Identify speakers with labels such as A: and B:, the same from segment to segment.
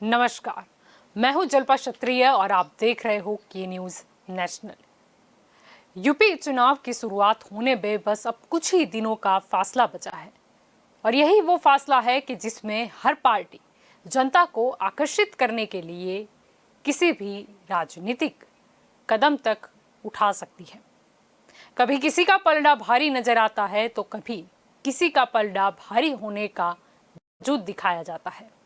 A: नमस्कार, मैं हूं जल्पा क्षत्रिय और आप देख रहे हो के न्यूज नेशनल। यूपी चुनाव की शुरुआत होने में बस अब कुछ ही दिनों का फासला बचा है और यही वो फासला है कि जिसमें हर पार्टी जनता को आकर्षित करने के लिए किसी भी राजनीतिक कदम तक उठा सकती है। कभी किसी का पलड़ा भारी नजर आता है तो कभी किसी का पलड़ा भारी होने का वजूद दिखाया जाता है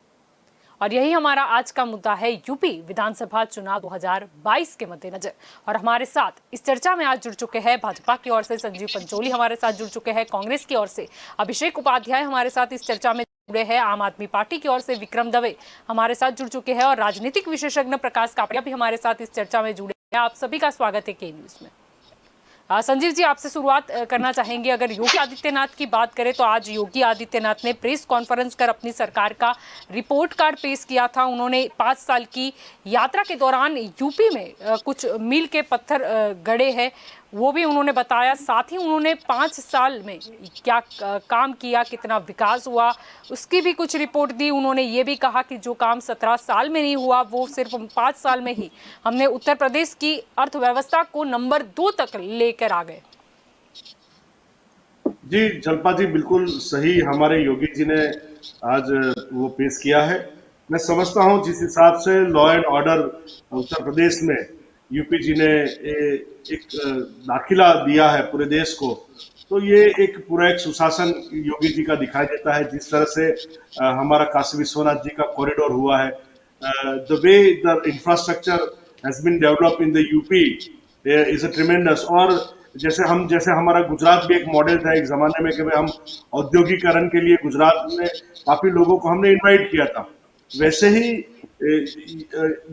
A: और यही हमारा आज का मुद्दा है, यूपी विधानसभा चुनाव 2022 के मद्देनजर। और हमारे साथ इस चर्चा में आज जुड़ चुके हैं भाजपा की ओर से संजीव पंचोली, हमारे साथ जुड़ चुके हैं कांग्रेस की ओर से अभिषेक उपाध्याय, हमारे साथ इस चर्चा में जुड़े हैं आम आदमी पार्टी की ओर से विक्रम दवे हमारे साथ जुड़ चुके हैं और राजनीतिक विशेषज्ञ प्रकाश कापड़िया भी हमारे साथ इस चर्चा में जुड़े हैं। आप सभी का स्वागत है के न्यूज में। संजीव जी, आपसे शुरुआत करना चाहेंगे। अगर योगी आदित्यनाथ की बात करें तो आज योगी आदित्यनाथ ने प्रेस कॉन्फ्रेंस कर अपनी सरकार का रिपोर्ट कार्ड पेश किया था। उन्होंने 5 साल की यात्रा के दौरान यूपी में कुछ मील के पत्थर गड़े हैं, वो भी उन्होंने बताया। साथ ही उन्होंने 5 साल में क्या काम किया, कितना विकास हुआ, उसकी भी कुछ रिपोर्ट दी। उन्होंने ये भी कहा कि जो काम 17 साल में नहीं हुआ वो सिर्फ 5 साल में ही हमने उत्तर प्रदेश की अर्थव्यवस्था को नंबर 2 तक लेकर आ गए।
B: जी जल्पा जी, बिल्कुल सही हमारे योगी जी ने आज वो पेश किया है। मैं समझता हूं जिस हिसाब से law and order Uttar Pradesh में यूपी जी ने एक दाखिला दिया है पूरे देश को, तो ये पूरा एक सुशासन योगी जी का दिखाई देता है। जिस तरह से हमारा काशी विश्वनाथ जी का कॉरिडोर हुआ है, the way the infrastructure has been develop in the UP is a tremendous. और जैसे हमारा गुजरात भी एक मॉडल था एक जमाने में कि भाई हम औद्योगिकरण के लिए गुजरात में काफी लोगों को हमने इनवाइट किया था, वैसे ही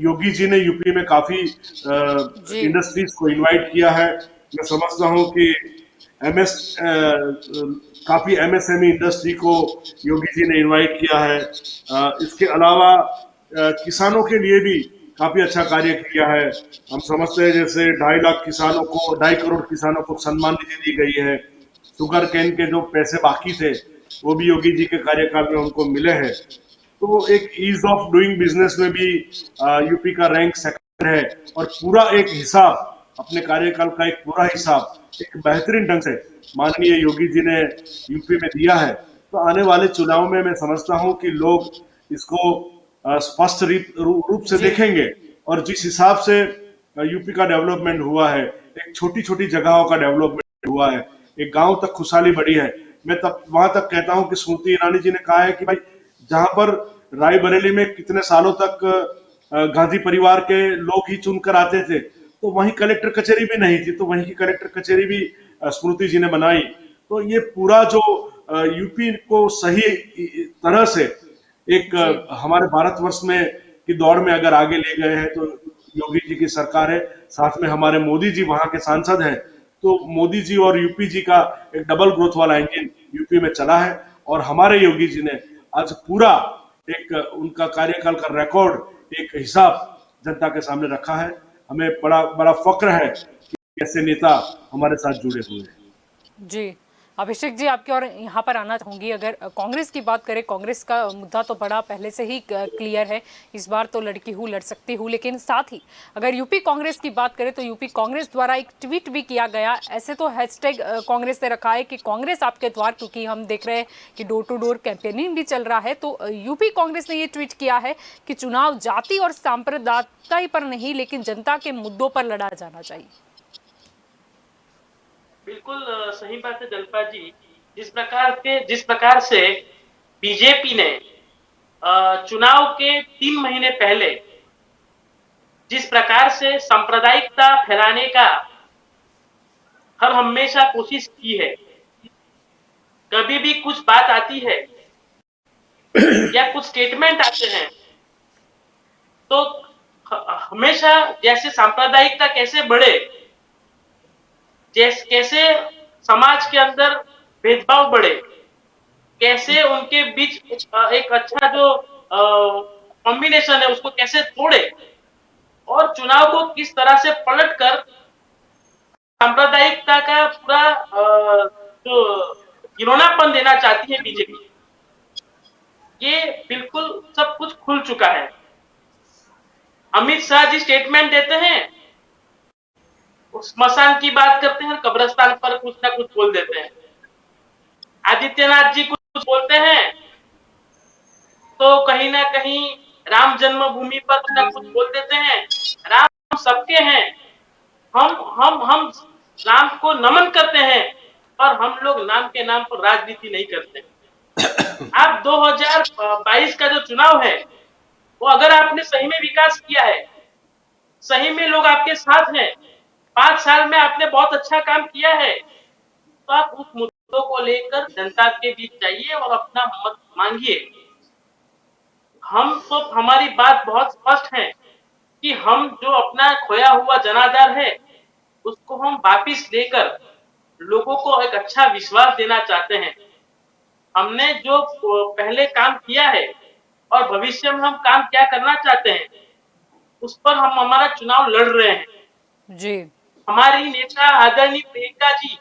B: योगी जी ने यूपी में काफी इंडस्ट्रीज को इनवाइट किया है। मैं समझता हूं कि काफी एमएसएमई इंडस्ट्री को योगी जी ने इनवाइट किया है। इसके अलावा किसानों के लिए भी काफी अच्छा कार्य किया है। हम समझते हैं जैसे 2.5 करोड़ किसानों को सम्मान निधि दी गई है। शुगर केन के जो पैसे बाकी थे वो भी योगी जी के कार्यकाल में उनको मिले हैं। तो एक ईज ऑफ डूइंग बिजनेस में भी यूपी का रैंक सेकंड है और पूरा एक हिसाब, अपने कार्यकाल का एक पूरा हिसाब एक बेहतरीन ढंग से माननीय योगी जी ने यूपी में दिया है। तो आने वाले चुनाव में मैं समझता हूं कि लोग इसको स्पष्ट रूप से देखेंगे और जिस हिसाब से यूपी का डेवलपमेंट हुआ है, एक छोटी छोटी जगहों का डेवलपमेंट हुआ है, एक गांव तक खुशहाली बढ़ी है। मैं तब वहां तक कहता हूं कि स्मृति ईरानी जी ने कहा है कि भाई जहां पर रायबरेली में कितने सालों तक गांधी परिवार के लोग ही चुनकर आते थे, तो वहीं कलेक्टर कचहरी भी नहीं थी, तो वहीं की कलेक्टर कचहरी भी स्मृति जी ने बनाई। तो ये पूरा जो यूपी को सही तरह से एक हमारे भारतवर्ष में की दौड़ में अगर आगे ले गए हैं तो योगी जी की सरकार है। साथ में हमारे मोदी जी वहां के सांसद हैं, तो मोदी जी और यूपी जी का एक डबल ग्रोथ वाला इंजन यूपी में चला है। और हमारे योगी जी ने आज पूरा एक उनका कार्यकाल का रिकॉर्ड एक हिसाब जनता के सामने रखा है। हमें बड़ा बड़ा फक्र है कि ऐसे नेता हमारे साथ जुड़े हुए हैं।
A: जी अभिषेक जी, आपकी और यहाँ पर आना चाहूंगी। अगर कांग्रेस की बात करें, कांग्रेस का मुद्दा तो बड़ा पहले से ही क्लियर है, इस बार तो लड़की हूँ लड़ सकती हूँ। लेकिन साथ ही अगर यूपी कांग्रेस की बात करें तो यूपी कांग्रेस द्वारा एक ट्वीट भी किया गया। ऐसे तो हैशटैग कांग्रेस ने रखा है कि कांग्रेस आपके द्वार, क्योंकि हम देख रहे हैं कि डोर टू डोर कैंपेनिंग भी चल रहा है। तो यूपी कांग्रेस ने ये ट्वीट किया है कि चुनाव जाति और सांप्रदायिकता पर नहीं लेकिन जनता के मुद्दों पर लड़ा जाना चाहिए।
C: बिल्कुल सही बात है जल्पा जी। जिस प्रकार से बीजेपी ने चुनाव के 3 महीने पहले जिस प्रकार से सांप्रदायिकता फैलाने का हर हमेशा कोशिश की है, कभी भी कुछ बात आती है या कुछ स्टेटमेंट आते हैं तो हमेशा जैसे सांप्रदायिकता कैसे बढ़े, कैसे समाज के अंदर भेदभाव बढ़े, कैसे उनके बीच एक अच्छा जो कॉम्बिनेशन है उसको कैसे तोड़े और चुनाव को किस तरह से पलटकर सांप्रदायिकता का पूरा जो घिनौनापन देना चाहती है बीजेपी, ये बिल्कुल सब कुछ खुल चुका है। अमित शाह जी स्टेटमेंट देते हैं, उस स्मशान की बात करते हैं, कब्रिस्तान पर कुछ ना कुछ बोल देते हैं। आदित्यनाथ जी कुछ बोलते हैं तो कहीं ना कहीं राम जन्मभूमि पर कुछ ना कुछ बोल देते हैं। राम सबके हैं, हम राम को नमन करते हैं, और हम लोग नाम के नाम पर राजनीति नहीं करते। आप 2022 का जो चुनाव है, वो अगर आपने सही में विकास किया है, सही में लोग आपके साथ हैं, 5 साल में आपने बहुत अच्छा काम किया है, तो आप उस मुद्दों को लेकर जनता के बीच जाइए और अपना मत मांगिए। हम तो हमारी बात बहुत स्पष्ट है कि हम जो अपना खोया हुआ जनाधार है, उसको हम वापिस लेकर लोगों को एक अच्छा विश्वास देना चाहते हैं। हमने जो पहले काम किया है और भविष्य में हम काम क्या करना चाहते हैं, उस पर हम हमारा चुनाव लड़ रहे हैं।
A: जी।
C: हमारी नेता आदरणीय प्रियंका जी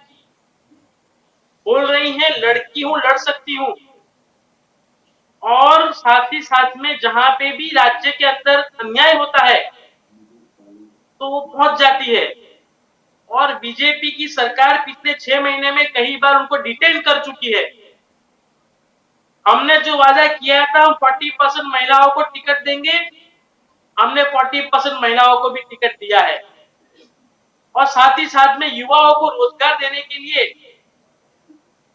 C: बोल रही हैं, लड़की हूं, लड़ सकती हूं, और साथ ही साथ में जहां पे भी राज्य के अंदर अन्याय होता है तो वो पहुंच जाती है। और बीजेपी की सरकार पिछले 6 महीने में कई बार उनको डिटेन कर चुकी है। हमने जो वादा किया था, हम 40% महिलाओं को टिकट देंगे, हमने 40% महिलाओं को भी टिकट दिया है। और साथ ही साथ में युवाओं को रोजगार देने के लिए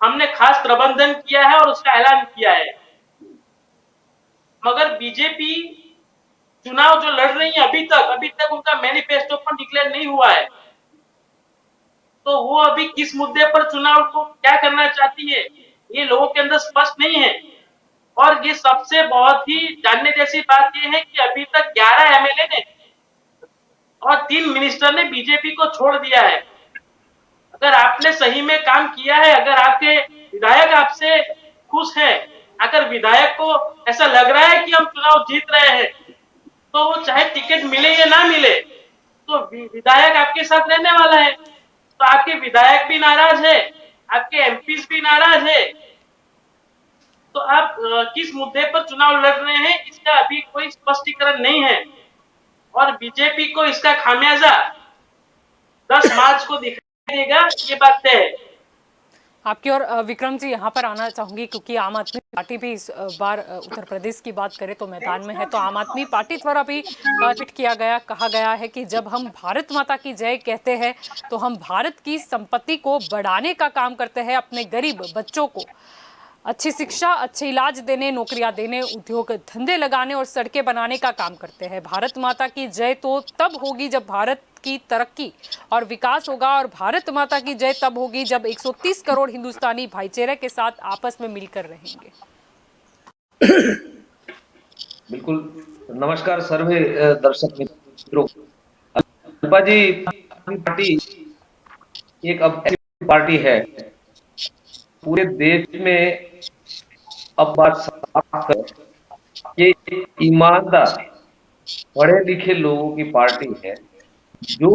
C: हमने खास प्रबंधन किया है और उसका ऐलान किया है। मगर बीजेपी चुनाव जो लड़ रही है, अभी तक उनका मैनिफेस्टो पर डिक्लेयर नहीं हुआ है, तो वो अभी किस मुद्दे पर चुनाव को क्या करना चाहती है, ये लोगों के अंदर स्पष्ट नहीं है। और ये सबसे बहुत ही जानने जैसी बात ये है कि अभी तक 11 एमएलए ने और 3 मिनिस्टर ने बीजेपी को छोड़ दिया है। अगर आपने सही में काम किया है, अगर आपके विधायक आपसे खुश है, अगर विधायक को ऐसा लग रहा है कि हम चुनाव जीत रहे हैं, तो वो चाहे टिकट मिले या ना मिले, तो विधायक आपके साथ रहने वाला है। तो आपके विधायक भी नाराज है, आपके एमपीज भी नाराज है, तो आप किस मुद्दे पर चुनाव लड़ रहे हैं, इसका अभी कोई स्पष्टीकरण नहीं है। और बीजेपी को इसका खामियाजा 10 मार्च को दिखाई देगा, ये बात तय है।
A: आपकी और विक्रम जी यहाँ पर आना चाहूंगी, क्योंकि आम आदमी पार्टी भी इस बार उत्तर प्रदेश की बात करें तो मैदान में है। तो आम आदमी पार्टी द्वारा भी ट्वीट किया गया, कहा गया है कि जब हम भारत माता की जय कहते हैं तो हम भारत की संपत्ति को बढ़ाने का काम करते हैं, अपने गरीब बच्चों को अच्छी शिक्षा, अच्छे इलाज देने, नौकरियां देने, उद्योग धंधे लगाने और सड़कें बनाने का काम करते हैं। भारत माता की जय तो तब होगी जब भारत की तरक्की और विकास होगा, और भारत माता की जय तब होगी जब 130 करोड़ हिंदुस्तानी भाईचारे के साथ आपस में मिलकर रहेंगे।
D: बिल्कुल। नमस्कार सर्वे दर्शक मित्रों। जल्पा जी, पार्टी एक अब ऐसी पार्टी है पूरे देश में अब बात साफ है कि ईमानदार पढ़े लिखे लोगों की पार्टी है, जो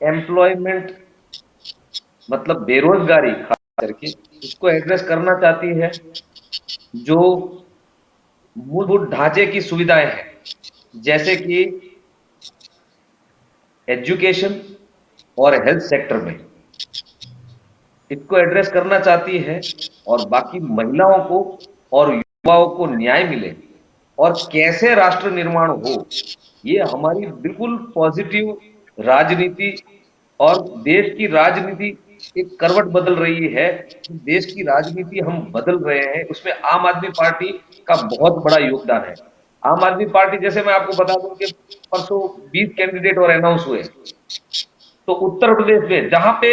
D: एम्प्लॉयमेंट मतलब बेरोजगारी खास करके उसको एड्रेस करना चाहती है, जो मूलभूत ढांचे की सुविधाएं हैं जैसे कि एजुकेशन और हेल्थ सेक्टर में, इसको एड्रेस करना चाहती है, और बाकी महिलाओं को और युवाओं को न्याय मिले और कैसे राष्ट्र निर्माण हो, ये हमारी बिल्कुल पॉजिटिव राजनीति। और देश की राजनीति एक करवट बदल रही है, देश की राजनीति हम बदल रहे हैं, उसमें आम आदमी पार्टी का बहुत बड़ा योगदान है। आम आदमी पार्टी, जैसे मैं आपको बता दूं कि परसों 20 कैंडिडेट और अनाउंस हुए, तो उत्तर प्रदेश में जहां पे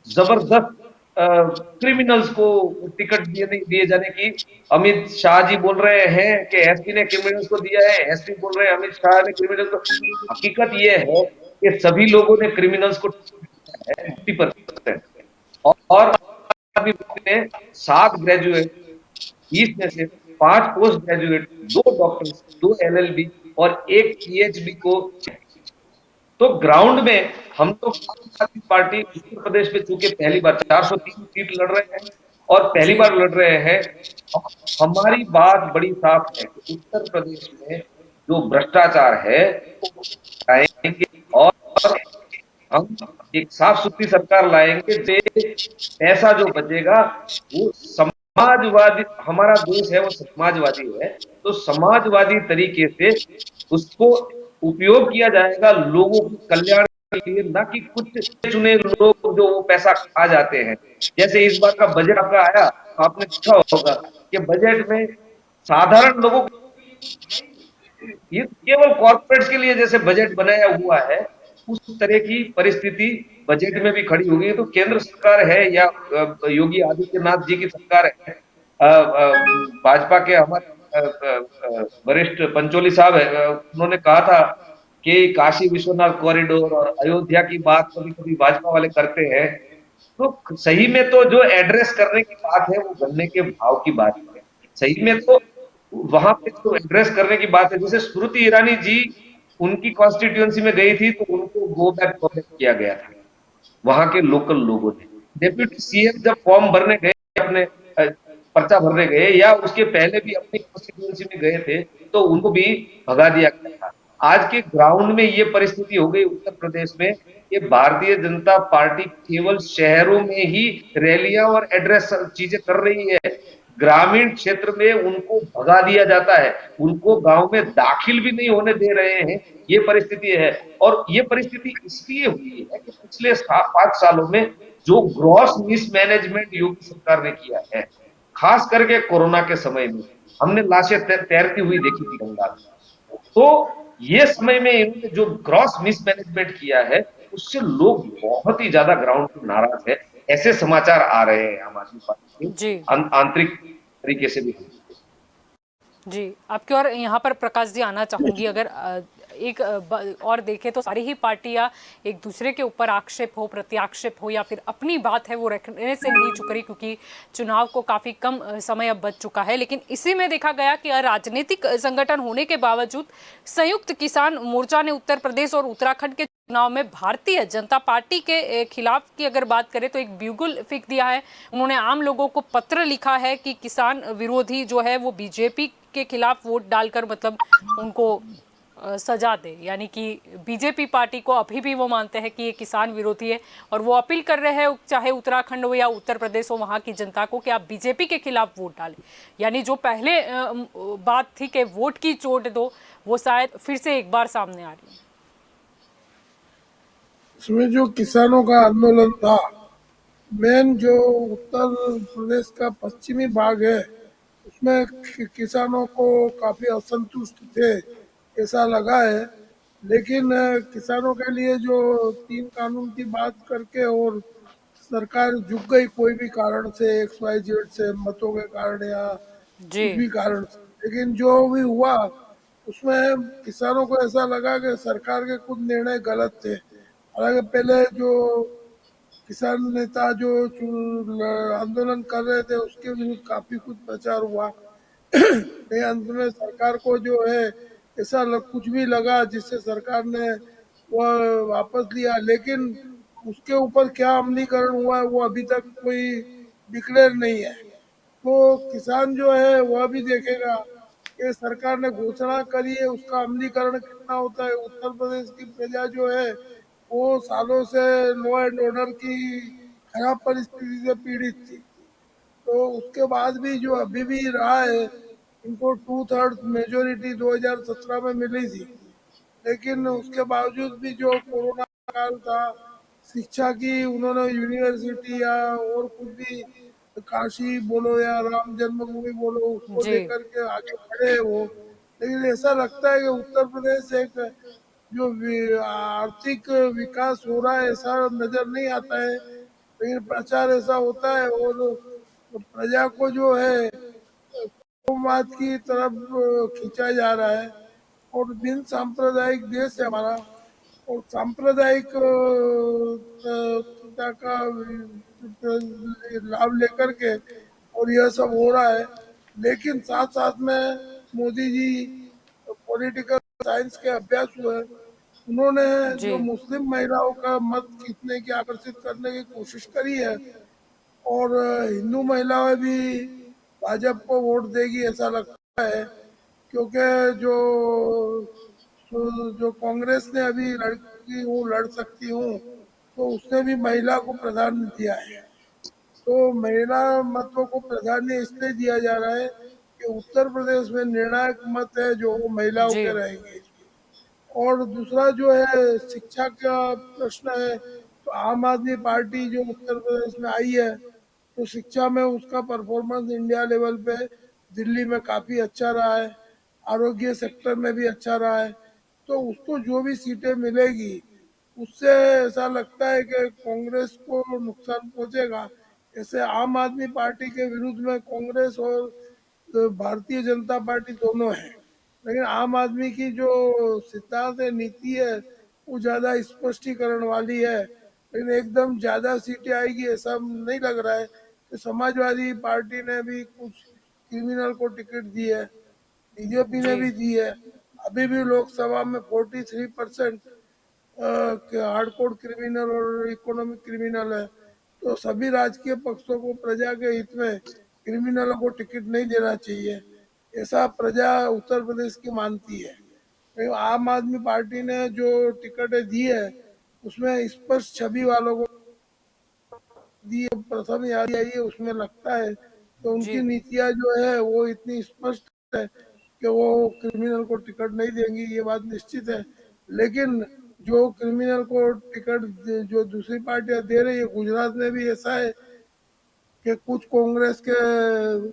D: जबरदस्त क्रिमिनल्स को टिकट दिए जाने की अमित शाह जी बोल रहे हैं कि एसपी ने क्रिमिनल्स को दिया है, एसपी बोल रहे हैं अमित शाह ने क्रिमिनल्स को। हकीकत ये है कि सभी लोगों ने क्रिमिनल्स को 50%, और 7 ग्रेजुएट, 20 में से 5 पोस्ट ग्रेजुएट, 2 डॉक्टर्स, 2 LLB और 1 PhD को। तो ग्राउंड में हम तो पार्टी उत्तर प्रदेश में चूंकि पहली बार 403 सीट लड़ रहे हैं और पहली बार लड़ रहे हैं, हमारी बात बड़ी साफ है कि उत्तर प्रदेश में जो भ्रष्टाचार है वो हटाएंगे और हम एक साफ सुथरी सरकार लाएंगे। जे पैसा जो बचेगा वो समाजवादी, हमारा देश है वो समाजवादी है, तो समाजवादी तरीके से उसको उपयोग किया जाएगा लोगों के कल्याण के लिए, ना कि कुछ चुने लोग जो वो पैसा खा जाते हैं। जैसे इस बार का बजट आपका आया, आपने देखा होगा कि बजट में साधारण लोगों के लिए, ये केवल कॉर्पोरेट्स के लिए जैसे बजट बनाया हुआ है, उस तरह की परिस्थिति बजट में भी खड़ी हो गई है। तो केंद्र सरकार है या योगी आदित्यनाथ जी की सरकार है, भाजपा के हमारे वरिष्ठ पंचोली साहब है, उन्होंने कहा था कि काशी विश्वनाथ कॉरिडोर और अयोध्या की बात कभी कभी भाजपा वाले करते हैं, तो सही में तो जो एड्रेस करने की बात है वो गन्ने के भाव की बात है। सही में तो वहां पे जो एड्रेस करने की बात है, जैसे स्मृति ईरानी जी उनकी कॉन्स्टिट्यूएंसी में गई थी तो उनको गो बैक प्रोटेक्ट किया गया था वहां के लोकल लोगों ने। डेप्यूटी सीएम जब फॉर्म भरने गए, अपने पर्चा भरने गए या उसके पहले भी अपनी कॉन्स्टिट्यूएंसी में गए थे, तो उनको भी भगा दिया गया था। आज के ग्राउंड में ये परिस्थिति हो गई उत्तर प्रदेश में कि भारतीय जनता पार्टी केवल शहरों में ही रैलियां और एड्रेस चीजें कर रही है, ग्रामीण क्षेत्र में उनको भगा दिया जाता है, उनको गांव में दाखिल भी नहीं होने दे रहे हैं। ये परिस्थिति है, और ये परिस्थिति इसलिए हुई है कि पिछले 5 सालों में जो ग्रॉस मिसमैनेजमेंट योगी सरकार ने किया है, खास करके कोरोना के समय में हमने लाशें तैरती हुई देखी थी गंगा में। तो ये समय में इन्होंने जो ग्रॉस मिसमैनेजमेंट किया है, उससे लोग बहुत ही ज्यादा ग्राउंड पर नाराज है। ऐसे समाचार आ रहे हैं आम आदमी पार्टी
A: जी
D: के आंतरिक तरीके से भी।
A: जी, आपकी और यहाँ पर प्रकाश जी आना चाहूंगी। अगर एक और देखें तो सारी ही पार्टियां एक दूसरे के ऊपर आक्षेप हो, प्रत्याक्षेप हो या फिर अपनी बात है वो रखने से नहीं चुक रही, क्योंकि चुनाव को काफ़ी कम समय अब बच चुका है। लेकिन इसी में देखा गया कि राजनीतिक संगठन होने के बावजूद संयुक्त किसान मोर्चा ने उत्तर प्रदेश और उत्तराखंड के चुनाव में भारतीय जनता पार्टी के खिलाफ की अगर बात करें तो एक ब्यूगल फेंक दिया है। उन्होंने आम लोगों को पत्र लिखा है कि किसान विरोधी जो है वो बीजेपी के खिलाफ वोट डालकर मतलब उनको सजा दे, यानी कि बीजेपी पार्टी को अभी भी वो मानते हैं कि ये किसान विरोधी है, और वो अपील कर रहे हैं चाहे उत्तराखंड हो या उत्तर प्रदेश हो वहाँ की जनता को कि आप बीजेपी के खिलाफ वोट डालें। यानी जो पहले बात थी कि वोट की चोट दो, वो शायद फिर से एक बार सामने आ रही है।
E: इसमें जो किसानों का आंदोलन था, मेन जो उत्तर प्रदेश का पश्चिमी भाग है उसमें किसानों को काफी असंतुष्ट थे ऐसा लगा है। लेकिन किसानों के लिए जो 3 कानून की बात करके और सरकार झुक गई कोई भी कारण से, XYZ से, मतों के कारण या
A: जी
E: कुछ भी कारण से, लेकिन जो भी हुआ उसमें किसानों को ऐसा लगा कि सरकार के कुछ निर्णय गलत थे। हालांकि पहले जो किसान नेता जो आंदोलन कर रहे थे उसके विरुद्ध काफी कुछ प्रचार हुआ। नहीं, अंत में सरकार को जो है ऐसा कुछ भी लगा जिससे सरकार ने वह वापस लिया, लेकिन उसके ऊपर क्या अमलीकरण हुआ है वो अभी तक कोई डिक्लेयर नहीं है। तो किसान जो है वह भी देखेगा कि सरकार ने घोषणा करी है उसका अमलीकरण कितना होता है। उत्तर प्रदेश की प्रजा जो है वो सालों से लॉ एंड ऑर्डर की खराब परिस्थिति से पीड़ित थी, तो उसके बाद भी जो अभी भी रहा है, इनको 2/3 मेजोरिटी 2017 में मिली थी। लेकिन उसके बावजूद भी जो कोरोना काल था, शिक्षा की उन्होंने यूनिवर्सिटी या और कुछ भी, काशी बोलो या राम जन्मभूमि बोलो, उसको
A: जी
E: लेकर के आगे बढ़े वो। लेकिन ऐसा लगता है कि उत्तर प्रदेश एक जो आर्थिक विकास हो रहा है ऐसा नजर नहीं आता है, लेकिन प्रचार ऐसा होता है और प्रजा को जो है कौमवाद की तरफ खींचा जा रहा है। और बिन सांप्रदायिक देश है हमारा, और सांप्रदायिक का लाभ लेकर के और यह सब हो रहा है। लेकिन साथ साथ में मोदी जी पॉलिटिकल साइंस के अभ्यास हुए, उन्होंने
A: जी
E: जो मुस्लिम महिलाओं का मत खींचने की, आकर्षित करने की कोशिश करी है, और हिंदू महिलाएं भी भाजपा को वोट देगी ऐसा लगता है। क्योंकि जो जो कांग्रेस ने अभी लड़की हूँ लड़ सकती हूँ, तो उसने भी महिला को प्राधान्य दिया है। तो महिला मतों को प्राधान्य इसलिए दिया जा रहा है कि उत्तर प्रदेश में निर्णायक मत है जो वो महिलाओं
A: जी
E: के रहेंगे। और दूसरा जो है शिक्षा का प्रश्न है, तो आम आदमी पार्टी जो उत्तर प्रदेश में आई है, तो शिक्षा में उसका परफॉर्मेंस इंडिया लेवल पे दिल्ली में काफी अच्छा रहा है, आरोग्य सेक्टर में भी अच्छा रहा है। तो उसको जो भी सीटें मिलेगी, उससे ऐसा लगता है कि कांग्रेस को नुकसान पहुंचेगा। ऐसे आम आदमी पार्टी के विरुद्ध में कांग्रेस और भारतीय जनता पार्टी दोनों है, लेकिन आम आदमी की जो सिद्धांत है, नीति है, वो ज्यादा स्पष्टीकरण वाली है। लेकिन एकदम ज्यादा सीटें आएगी ऐसा नहीं लग रहा है। तो समाजवादी पार्टी ने भी कुछ क्रिमिनल को टिकट दी है, बीजेपी ने
A: जी
E: भी दी है। अभी भी लोकसभा में 43% हार्डकोर क्रिमिनल और इकोनॉमिक क्रिमिनल है। तो सभी राजकीय पक्षों को प्रजा के हित में क्रिमिनलों को टिकट नहीं देना चाहिए, ऐसा प्रजा उत्तर प्रदेश की मानती है। लेकिन आम आदमी पार्टी ने जो टिकटें दी है, उसमें स्पष्ट छवि वालों को दी है। प्रथम याद आई है, उसमें लगता है तो उनकी
A: जी
E: नीतियां जो है वो इतनी स्पष्ट है कि वो क्रिमिनल को टिकट नहीं देंगी, ये बात निश्चित है। लेकिन जो क्रिमिनल को टिकट जो दूसरी पार्टियां दे रही है, गुजरात में भी ऐसा है कि कुछ कांग्रेस के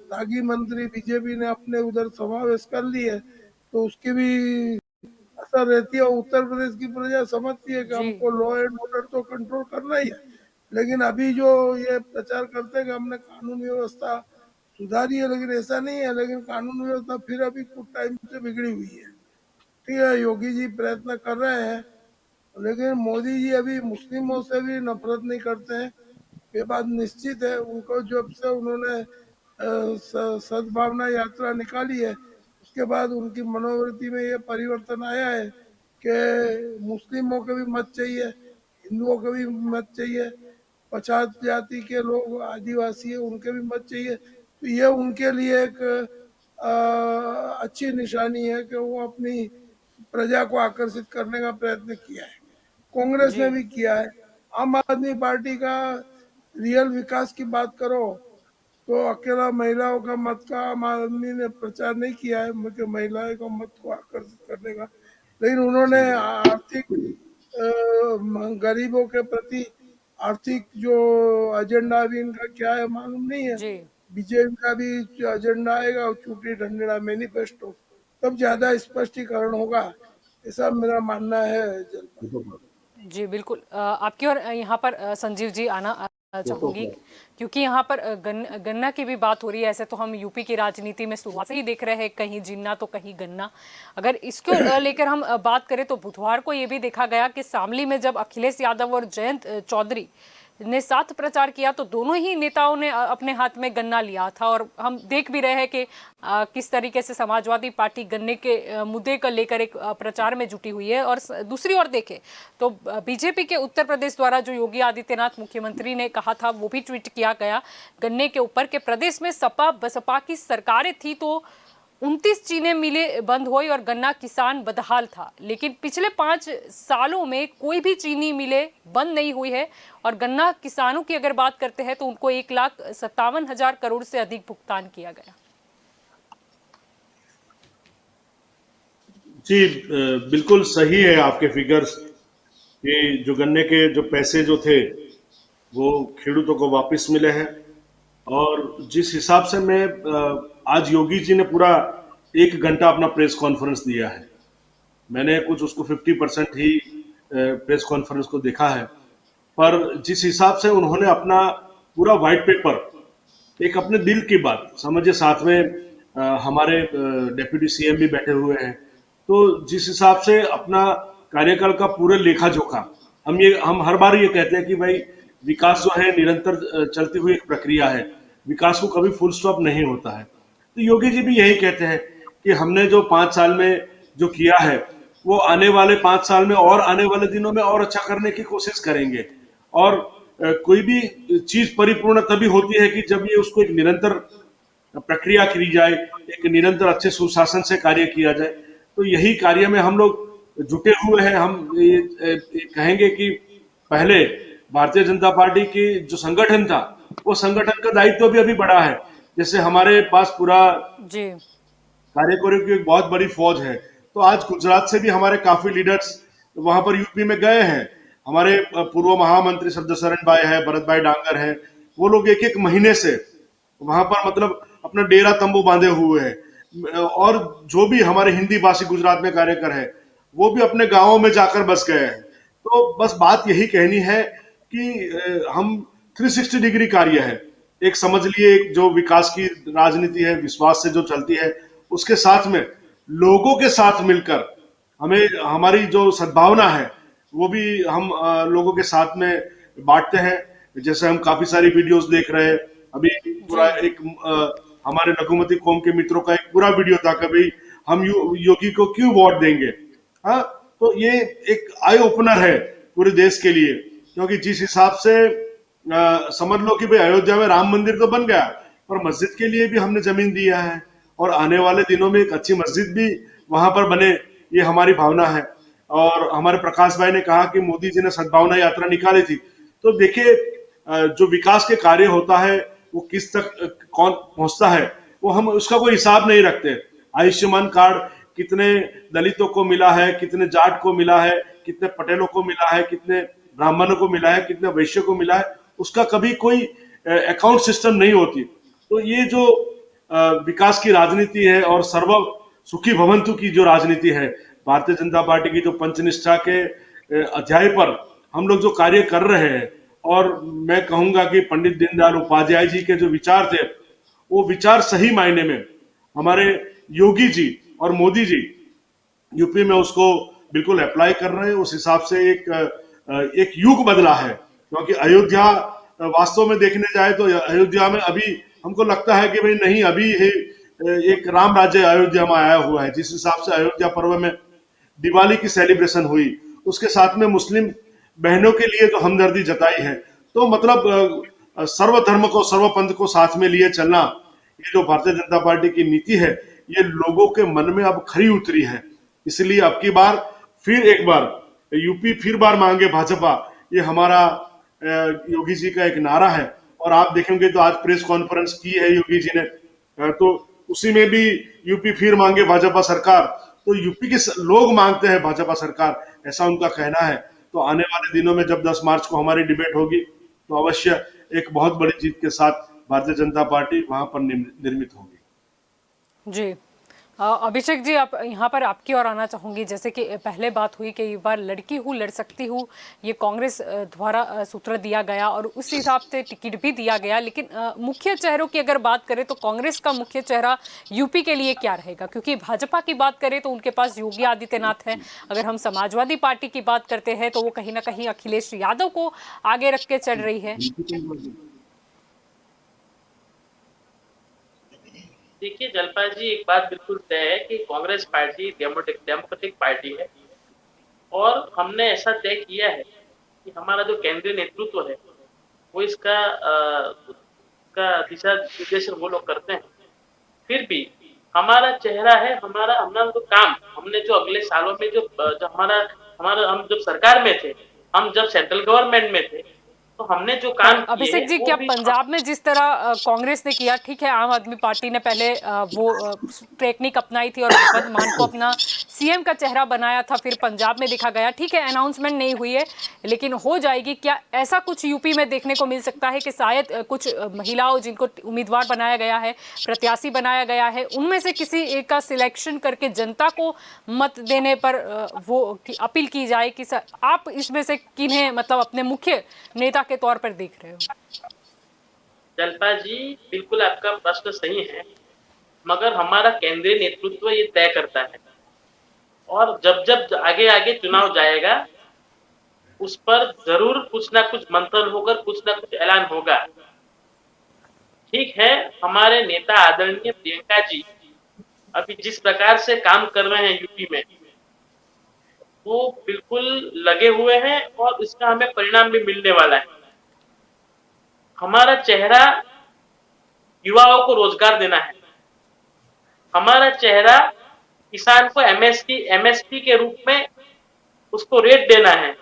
E: दागी मंत्री बीजेपी ने अपने उधर समावेश कर लिए, तो उसकी भी असर रहती है। और उत्तर प्रदेश की प्रजा समझती है कि
A: जी
E: हमको लॉ एंड ऑर्डर तो कंट्रोल करना ही है। लेकिन अभी जो ये प्रचार करते हैं कि हमने कानून व्यवस्था सुधारी है, लेकिन ऐसा नहीं है। लेकिन कानून व्यवस्था फिर अभी कुछ टाइम से बिगड़ी हुई है। ठीक है, योगी जी प्रयत्न कर रहे हैं, लेकिन मोदी जी अभी मुस्लिमों से भी नफरत नहीं करते हैं, ये बात निश्चित है। उनको जब से उन्होंने सद्भावना यात्रा निकाली है, उसके बाद उनकी मनोवृत्ति में ये परिवर्तन आया है कि मुस्लिमों के भी मत चाहिए, हिंदुओं के भी मत चाहिए, पछात जाति के लोग आदिवासी है उनके भी मत चाहिए। तो ये उनके लिए एक अच्छी निशानी है कि वो अपनी प्रजा को आकर्षित करने का प्रयत्न किया है। कांग्रेस
A: जी
E: ने भी किया है। आम आदमी पार्टी का रियल विकास की बात करो, तो अकेला महिलाओं का मत का आम आदमी ने प्रचार नहीं किया है, मुझे महिलाओं का मत को आकर्षित करने का। लेकिन उन्होंने आर्थिक गरीबों के प्रति आर्थिक जो एजेंडा अभी इनका क्या है मालूम नहीं है।
A: जी
E: बीजेपी का भी जो एजेंडा आएगा वो चूटी ढंढेरा मैनिफेस्टो, तब ज्यादा स्पष्टीकरण होगा, ऐसा मेरा मानना है। जलपा
A: जी बिल्कुल आपकी और यहाँ पर संजीव जी आना चाहूंगी, क्योंकि यहाँ पर गन्ना की भी बात हो रही है। ऐसे तो हम यूपी की राजनीति में शुरुआत से ही देख रहे हैं, कहीं जिन्ना तो कहीं गन्ना। अगर इसको लेकर हम बात करें तो बुधवार को ये भी देखा गया कि शामली में जब अखिलेश यादव और जयंत चौधरी ने साथ प्रचार किया, तो दोनों ही नेताओं ने अपने हाथ में गन्ना लिया था। और हम देख भी रहे हैं कि किस तरीके से समाजवादी पार्टी गन्ने के मुद्दे को लेकर एक प्रचार में जुटी हुई है। और दूसरी ओर देखें तो बीजेपी के उत्तर प्रदेश द्वारा जो योगी आदित्यनाथ मुख्यमंत्री ने कहा था, वो भी ट्वीट किया गया गन्ने के ऊपर कि प्रदेश में सपा बसपा की सरकारें थी तो 29 चीनी मिलें बंद हुई और गन्ना किसान बदहाल था। लेकिन पिछले 5 सालों में कोई भी चीनी मिलें बंद नहीं हुई है। और गन्ना किसानों की अगर बात करते हैं तो उनको 1,57,000 करोड़ से अधिक भुगतान किया गया।
B: जी बिल्कुल सही है आपके फिगर्स कि जो गन्ने के जो पैसे जो थे वो खेडूतों को वापस मिले हैं। और जिस हिसाब से मैं आज योगी जी ने पूरा 1 घंटा अपना प्रेस कॉन्फ्रेंस दिया है, मैंने कुछ उसको 50% ही प्रेस कॉन्फ्रेंस को देखा है। पर जिस हिसाब से उन्होंने अपना पूरा व्हाइट पेपर, एक अपने दिल की बात समझिए, साथ में हमारे डेप्यूटी सीएम भी बैठे हुए हैं, तो जिस हिसाब से अपना कार्यकाल का पूरा लेखा जोखा, हम हर बार ये कहते हैं कि भाई विकास जो है निरंतर चलती हुई एक प्रक्रिया है, विकास को कभी फुल स्टॉप नहीं होता है। तो योगी जी भी यही कहते हैं कि हमने जो 5 साल में जो किया है, वो आने वाले 5 साल में और आने वाले दिनों में और अच्छा करने की कोशिश करेंगे। और कोई भी चीज परिपूर्ण तभी होती है कि जब ये उसको एक निरंतर प्रक्रिया की जाए, एक निरंतर अच्छे सुशासन से कार्य किया जाए। तो यही कार्य में हम लोग जुटे हुए हैं। हम ये कहेंगे कि पहले भारतीय जनता पार्टी की जो संगठन था, वो संगठन का दायित्व भी अभी बड़ा है। जैसे हमारे पास पूरा
A: जी।
B: कार्यकर्ताओं की एक बहुत बड़ी फौज है। तो आज गुजरात से भी हमारे काफी लीडर्स वहां पर यूपी में गए हैं। हमारे पूर्व महामंत्री शब्दशरण भाई है, भरत भाई डांगर है, वो लोग एक एक महीने से वहां पर मतलब अपना डेरा तंबू बांधे हुए हैं। और जो भी हमारे हिंदी भाषी गुजरात में कार्यकर है, वो भी अपने गांवों में जाकर बस गए हैं। तो बस बात यही कहनी है कि हम 360 डिग्री कार्य है। एक समझ लिए एक जो विकास की राजनीति है, विश्वास से जो चलती है, उसके साथ में लोगों के साथ मिलकर हमें हमारी जो सद्भावना है वो भी हम लोगों के साथ में बांटते हैं। जैसे हम काफी सारी वीडियोस देख रहे हैं अभी। पूरा
A: जी।
B: एक हमारे लघुमती कौम के मित्रों का एक पूरा वीडियो था कि भाई हम योगी को क्यों वोट देंगे। हाँ, तो ये एक आई ओपनर है पूरे देश के लिए, क्योंकि जिस हिसाब से समझ लो कि भाई अयोध्या में राम मंदिर तो बन गया, पर मस्जिद के लिए भी हमने जमीन दिया है, और आने वाले दिनों में एक अच्छी मस्जिद भी वहां पर बने, ये हमारी भावना है। और हमारे प्रकाश भाई ने कहा कि मोदी जी ने सद्भावना यात्रा निकाली थी। तो देखिए जो विकास के कार्य होता है वो किस तक कौन पहुंचता है, वो हम उसका कोई हिसाब नहीं रखते। आयुष्मान कार्ड कितने दलितों को मिला है, कितने जाट को मिला है, कितने पटेलों को मिला है, कितने ब्राह्मणों को मिला है, कितने वैश्य को मिला है, उसका कभी कोई अकाउंट सिस्टम नहीं होती। तो ये जो विकास की राजनीति है और सर्व सुखी भवंतु की जो राजनीति है, भारतीय जनता पार्टी की जो पंचनिष्ठा के अध्याय पर हम लोग जो कार्य कर रहे हैं, और मैं कहूंगा कि पंडित दीनदयाल उपाध्याय जी के जो विचार थे, वो विचार सही मायने में हमारे योगी जी और मोदी जी यूपी में उसको बिल्कुल अप्लाई कर रहे हैं। उस हिसाब से एक युग बदला है। क्योंकि अयोध्या वास्तव में देखने जाए तो अयोध्या में अभी हमको लगता है कि भाई नहीं, अभी एक राम राज्य अयोध्या में आया हुआ है। जिस हिसाब से अयोध्या पर्व में दिवाली की सेलिब्रेशन हुई, उसके साथ में मुस्लिम बहनों के लिए जो हमदर्दी जताई है, तो मतलब सर्व धर्म को, सर्व पंथ को साथ में लिए चलना, ये जो भारतीय जनता पार्टी की नीति है, ये लोगों के मन में अब खरी उतरी है। इसलिए अब की बार फिर एक बार यूपी फिर बार मांगे भाजपा, ये हमारा योगी जी का एक नारा है। और आप देखेंगे तो आज प्रेस कॉन्फ्रेंस की है योगी जी ने, तो उसी में भी यूपी फिर मांगे भाजपा सरकार। तो यूपी के लोग मांगते हैं भाजपा सरकार, ऐसा उनका कहना है। तो आने वाले दिनों में जब 10 मार्च को हमारी डिबेट होगी, तो अवश्य एक बहुत बड़ी जीत के साथ भारतीय जनता पार्टी वहां पर निर्मित होगी।
A: जी। अभिषेक जी, आप यहाँ पर आपकी ओर आना चाहूंगी। जैसे कि पहले बात हुई कि एक बार लड़की हूँ लड़ सकती हूँ, ये कांग्रेस द्वारा सूत्र दिया गया और उस हिसाब से टिकट भी दिया गया। लेकिन मुख्य चेहरों की अगर बात करें तो कांग्रेस का मुख्य चेहरा यूपी के लिए क्या रहेगा? क्योंकि भाजपा की बात करें तो उनके पास योगी आदित्यनाथ है। अगर हम समाजवादी पार्टी की बात करते हैं तो वो कहीं ना कहीं अखिलेश यादव को आगे रख के चल रही है।
C: देखिए जलपाल जी, एक बात बिल्कुल तय है कि कांग्रेस पार्टी डेमोक्रेटिक पार्टी है, और हमने ऐसा तय किया है कि हमारा जो केंद्रीय नेतृत्व है वो इसका दिशा निर्देशन वो लोग करते हैं। फिर भी हमारा चेहरा है, हमारा जो काम हमने जो अगले सालों में जो हमारा हमारा हम जब सरकार में थे, हम जब सेंट्रल गवर्नमेंट में थे, तो हमने जो काम किए
A: अभिषेक
C: हैं
A: जी,
C: वो
A: क्या
C: भी
A: पंजाब में जिस तरह कांग्रेस ने किया, ठीक है, आम आदमी पार्टी ने पहले वो टेक्निक अपनाई थी और भगवंत मान को अपना सीएम का चेहरा बनाया था, फिर पंजाब में देखा गया, ठीक है अनाउंसमेंट नहीं हुई है लेकिन हो जाएगी। क्या ऐसा कुछ यूपी में देखने को मिल सकता है कि शायद कुछ महिलाओं जिनको उम्मीदवार बनाया गया है, प्रत्याशी बनाया गया है, उनमें से किसी एक का सिलेक्शन करके जनता को मत देने पर वो अपील की जाए कि आप इसमें से किन्हें मतलब अपने मुख्य नेता के तौर पर देख रहे हो?
C: जलपा जी, बिल्कुल आपका प्रश्न सही है, मगर हमारा केंद्रीय नेतृत्व ये तय करता है, और जब जब आगे आगे चुनाव जाएगा उस पर जरूर कुछ ना कुछ मंथन होकर कुछ ना कुछ ऐलान होगा। ठीक है, हमारे नेता आदरणीय प्रियंका जी अभी जिस प्रकार से काम कर रहे हैं यूपी में, वो बिल्कुल लगे हुए हैं और इसका हमें परिणाम भी मिलने वाला है। हमारा चेहरा युवाओं को रोजगार देना है। हमारा चेहरा किसान को एमएसपी के रूप में उसको रेट देना है।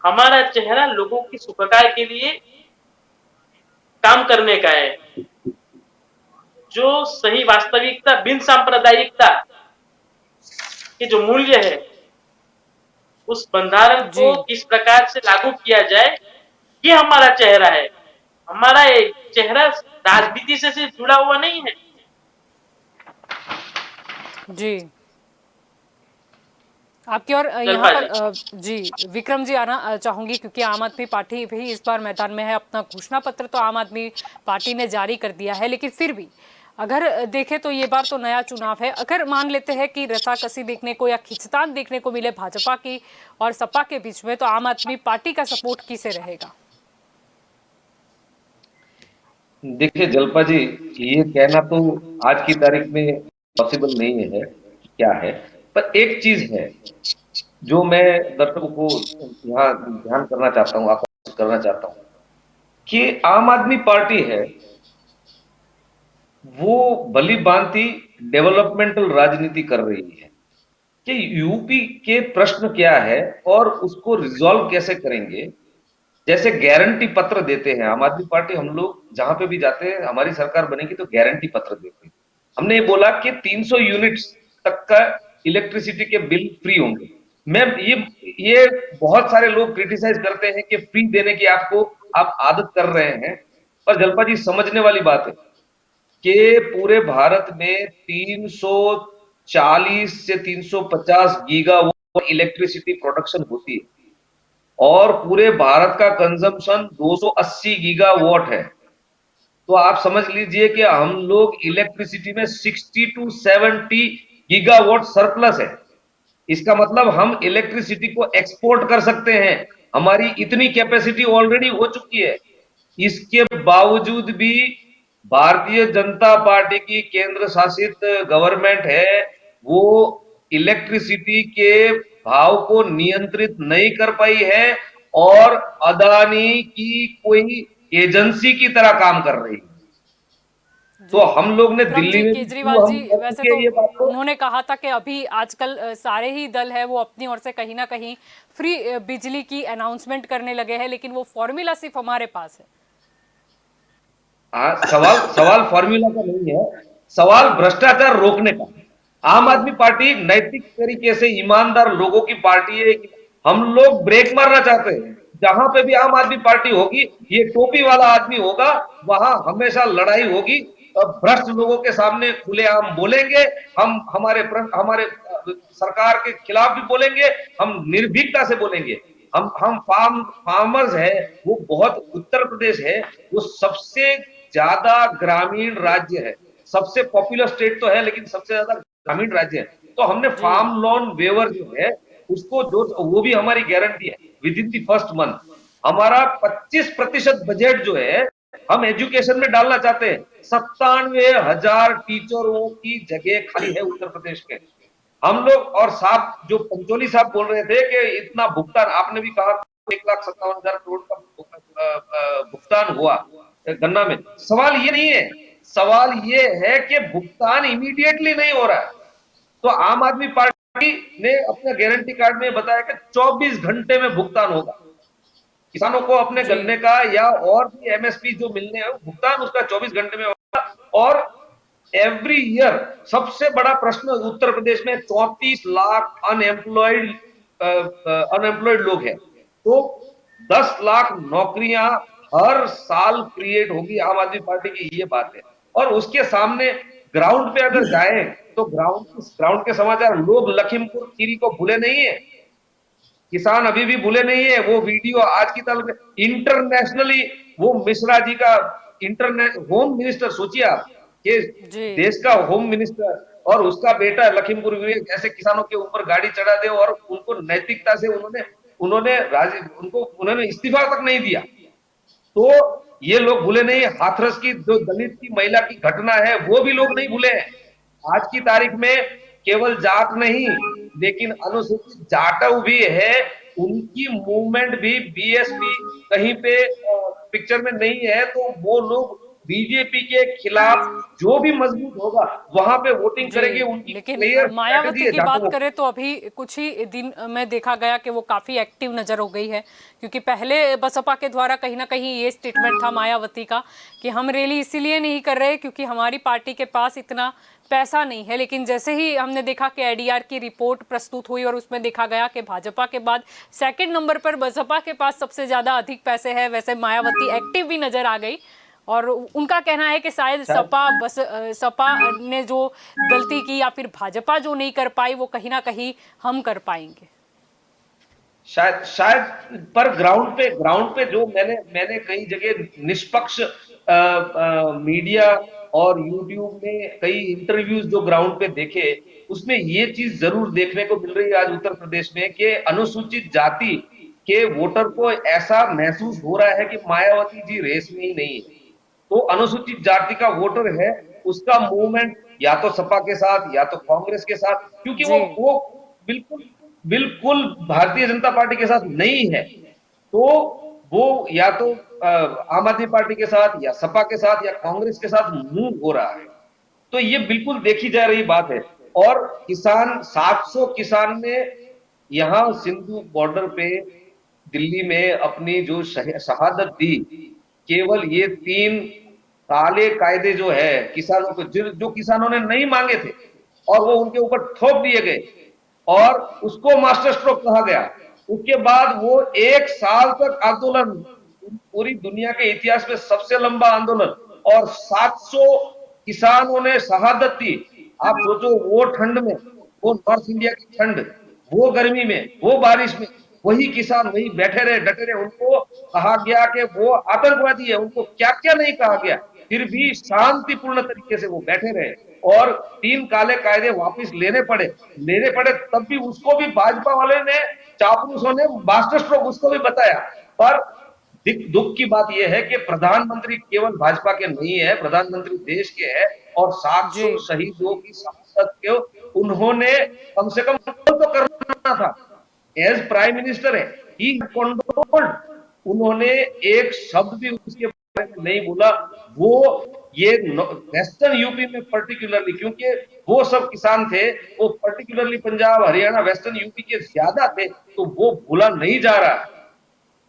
C: हमारा चेहरा लोगों की सुखकार के लिए काम करने का है। जो सही वास्तविकता, बिन सांप्रदायिकता के जो मूल्य है, उस बंधारण
A: जी
C: को किस प्रकार से लागू किया जाए, ये हमारा चेहरा है। हमारा ये चेहरा राजनीति से सिर्फ जुड़ा हुआ नहीं है।
A: जी आपकी और यहाँ
C: जलपा
A: पर
C: जी।
A: जी विक्रम जी आना चाहूंगी, क्योंकि आम आदमी पार्टी भी इस बार मैदान में है। अपना घोषणा पत्र तो आम आदमी पार्टी ने जारी कर दिया है, लेकिन फिर भी अगर देखें तो ये बार तो नया चुनाव है। अगर मान लेते हैं कि रसाकसी देखने को या खिंचतान देखने को मिले भाजपा की और सपा के बीच में, तो आम आदमी पार्टी का सपोर्ट किसे रहेगा?
D: देखिए जल्पा जी, ये कहना तो आज की तारीख में पॉसिबल नहीं है क्या है, पर एक चीज है जो मैं दर्शकों को यहाँ ध्यान करना चाहता हूँ, आकर्षित करना चाहता हूँ कि आम आदमी पार्टी है वो भली भांति डेवलपमेंटल राजनीति कर रही है कि यूपी के प्रश्न क्या है और उसको रिजॉल्व कैसे करेंगे। जैसे गारंटी पत्र देते हैं आम आदमी पार्टी, हम लोग जहां पे भी जाते हैं, हमारी सरकार बनेगी तो गारंटी पत्र देते हैं। हमने ये बोला कि 300 यूनिट्स तक का इलेक्ट्रिसिटी के बिल फ्री होंगे। मैं ये बहुत सारे लोग क्रिटिसाइज करते हैं कि फ्री देने की आप आदत कर रहे हैं, पर जलपा जी समझने वाली बात है कि पूरे भारत में 340 से 350 गीगावाट इलेक्ट्रिसिटी प्रोडक्शन होती है और पूरे भारत का कंजम्पशन 280 गीगावाट है। तो आप समझ लीजिए कि हम लोग इलेक्ट्रिसिटी में 60 टू 70 गीगावाट सरप्लस है। इसका मतलब हम इलेक्ट्रिसिटी को एक्सपोर्ट कर सकते हैं, हमारी इतनी कैपेसिटी ऑलरेडी हो चुकी है। इसके बावजूद भी भारतीय जनता पार्टी की केंद्र शासित गवर्नमेंट है, वो इलेक्ट्रिसिटी के भाव को नियंत्रित नहीं कर पाई है और अदानी की कोई एजेंसी की तरह काम कर रही है। तो
A: जी
D: हम लोग ने
A: विक्रम
D: दिल्ली
A: जी,
D: में भी
A: केजरीवाल
D: हम
A: जी
D: कर
A: वैसे
D: चुके
A: तो
D: हैं ये बात को।
A: उन्होंने कहा था कि अभी आजकल सारे ही दल है वो अपनी ओर से कहीं ना कहीं फ्री बिजली की अनाउंसमेंट करने लगे हैं, लेकिन वो फॉर्मूला सिर्फ हमारे पास है।
D: सवाल सवाल फॉर्मूला का नहीं है, सवाल भ्रष्टाचार रोकने का। आम
A: जी
D: आदमी पार्टी नैतिक तरीके से ईमानदार लोगों की पार्टी है। हम लोग ब्रेक मारना चाहते हैं। जहां पे भी आम आदमी पार्टी होगी, ये टोपी वाला आदमी होगा, वहां हमेशा लड़ाई होगी। भ्रष्ट लोगों के सामने खुलेआम बोलेंगे, हमारे सरकार के खिलाफ भी बोलेंगे, हम निर्भीकता से बोलेंगे। हम फार्मर्स है, वो बहुत, उत्तर प्रदेश है वो सबसे ज्यादा ग्रामीण राज्य है, सबसे पॉपुलर स्टेट तो है लेकिन सबसे ज्यादा ग्रामीण राज्य है। तो हमने
A: जी
D: फार्म लोन वेवर जो है उसको, जो वो भी हमारी गारंटी है with in the first month. हमारा 25% बजट जो है हम एजुकेशन में डालना चाहते हैं। 97,000 टीचरों की जगह खाली है उत्तर प्रदेश के। हम लोग, और साहब जो पंचोली साहब बोल रहे थे कि इतना भुगतान, आपने भी कहा 1,57,000 करोड़ का भुगतान हुआ गन्ना में। सवाल ये नहीं है, सवाल ये है कि भुगतान इमीडिएटली नहीं हो रहा है। तो आम आदमी पार्टी ने अपने गारंटी कार्ड में बताया कि 24 घंटे में भुगतान होगा किसानों को, अपने
A: जी
D: गन्ने का या और भी एमएसपी जो मिलने हैं भुगतान उसका 24 घंटे में होगा। और एवरी ईयर सबसे बड़ा प्रश्न उत्तर प्रदेश में 34 लाख अनएम्प्लॉयड लोग हैं, तो 10 लाख नौकरियां हर साल क्रिएट होगी आम आदमी पार्टी की, ये बात है। और उसके सामने ग्राउंड पे अगर जाए तो ग्राउंड के समाचार, लोग लखीमपुर खीरी को भूले नहीं है, किसान अभी भी भूले नहीं है। वो वीडियो आज की तारीख में इंटरनेशनली, वो मिश्रा जी का इंटरनेट होम मिनिस्टर, सोचिए आप कि
A: जी
D: देश का होम मिनिस्टर और उसका बेटा लखीमपुर ऐसे किसानों के ऊपर गाड़ी चढ़ा दे और उनको नैतिकता से उन्होंने इस्तीफा तक नहीं दिया। तो ये लोग भूले नहीं। हाथरस की जो दलित की महिला की घटना है वो भी लोग नहीं भूले हैं। आज की तारीख में केवल जाट नहीं लेकिन अनुसूचित जाटव भी है, उनकी मूवमेंट भी बीएसपी कहीं पे पिक्चर में नहीं है, तो वो लोग बीजेपी के खिलाफ जो भी मजबूत होगा वहां पे वोटिंग करेंगे। उनकी
A: लेकिन
D: क्लियर
A: मायावती
D: स्ट्रेटजी है
A: की
D: जहां
A: बात
D: वो
A: करें तो अभी कुछ ही दिन में देखा गया कि वो काफी एक्टिव नजर हो गई है, क्योंकि पहले बसपा के द्वारा कहीं ना कहीं ये स्टेटमेंट था मायावती का कि हम रैली इसीलिए नहीं कर रहे क्योंकि हमारी पार्टी के पास इतना पैसा नहीं है। लेकिन जैसे ही हमने देखा कि एडीआर की रिपोर्ट प्रस्तुत हुई और उसमें देखा गया कि भाजपा के बाद सेकंड नंबर पर बसपा के पास सबसे ज्यादा अधिक पैसे हैं, वैसे मायावती एक्टिव भी नजर आ गई। और उनका कहना है कि शायद सपा ने जो गलती की या फिर भाजपा जो नहीं कर पाई वो कहीं ना कहीं हम कर पाएंगे।
D: शायद शायद पर ग्राउंड पे जो मैंने कई जगह निष्पक्ष मीडिया और यूट्यूब में कई इंटरव्यूज जो ग्राउंड पे देखे, उसमें ये चीज जरूर देखने को मिल रही है आज उत्तर प्रदेश में कि अनुसूचित जाति के वोटर को ऐसा महसूस हो रहा है कि मायावती जी रेस में ही नहीं है। तो अनुसूचित जाति का वोटर है, उसका मूवमेंट या तो सपा के साथ या तो कांग्रेस के साथ, क्योंकि
A: जी
D: वो बिल्कुल बिल्कुल भारतीय जनता पार्टी के साथ नहीं है। तो वो या तो आम आदमी पार्टी के साथ या सपा के साथ या कांग्रेस के साथ मूव हो रहा है। तो ये बिल्कुल देखी जा रही बात है। और किसान 700 किसान ने यहां सिंधु बॉर्डर पे दिल्ली में अपनी जो शहादत दी, केवल ये 3 काले कायदे जो है किसानों को, जो किसानों ने नहीं मांगे थे और वो उनके ऊपर थोप दिए गए और उसको मास्टर स्ट्रोक कहा गया। उसके बाद वो 1 साल तक आंदोलन, पूरी दुनिया के इतिहास में सबसे लंबा आंदोलन, और 700 किसानों ने शहादत दी। आप सोचो, वो ठंड में, वो नॉर्थ इंडिया की ठंड, वो गर्मी में, वो बारिश में, वही किसान वही बैठे रहे, डटे रहे। उनको कहा गया कि वो आतंकवादी है, उनको क्या क्या नहीं कहा गया, फिर भी शांतिपूर्ण तरीके से वो बैठे रहे और 3 काले कायदे वापस लेने पड़े तब भी उसको भी भाजपा वाले ने, चापलूसों ने मास्टर स्ट्रोक उसको भी बताया। पर दुख की बात यह है कि प्रधानमंत्री केवल भाजपा के नहीं है, प्रधानमंत्री देश के हैं और
A: जी
D: 700 शहीदों की शहादत के उन्होंने कम से कम तो करना था। एज प्राइम मिनिस्टर है, ही कंट्रोल्ड, उन्होंने एक शब्द भी उसके बारे में नहीं बोला। वो ये वेस्टर्न यूपी में पर्टिकुलरली, क्योंकि वो सब किसान थे, वो particularly Punjab Haryana western UP के ज्यादा थे, तो वो भूला नहीं जा रहा।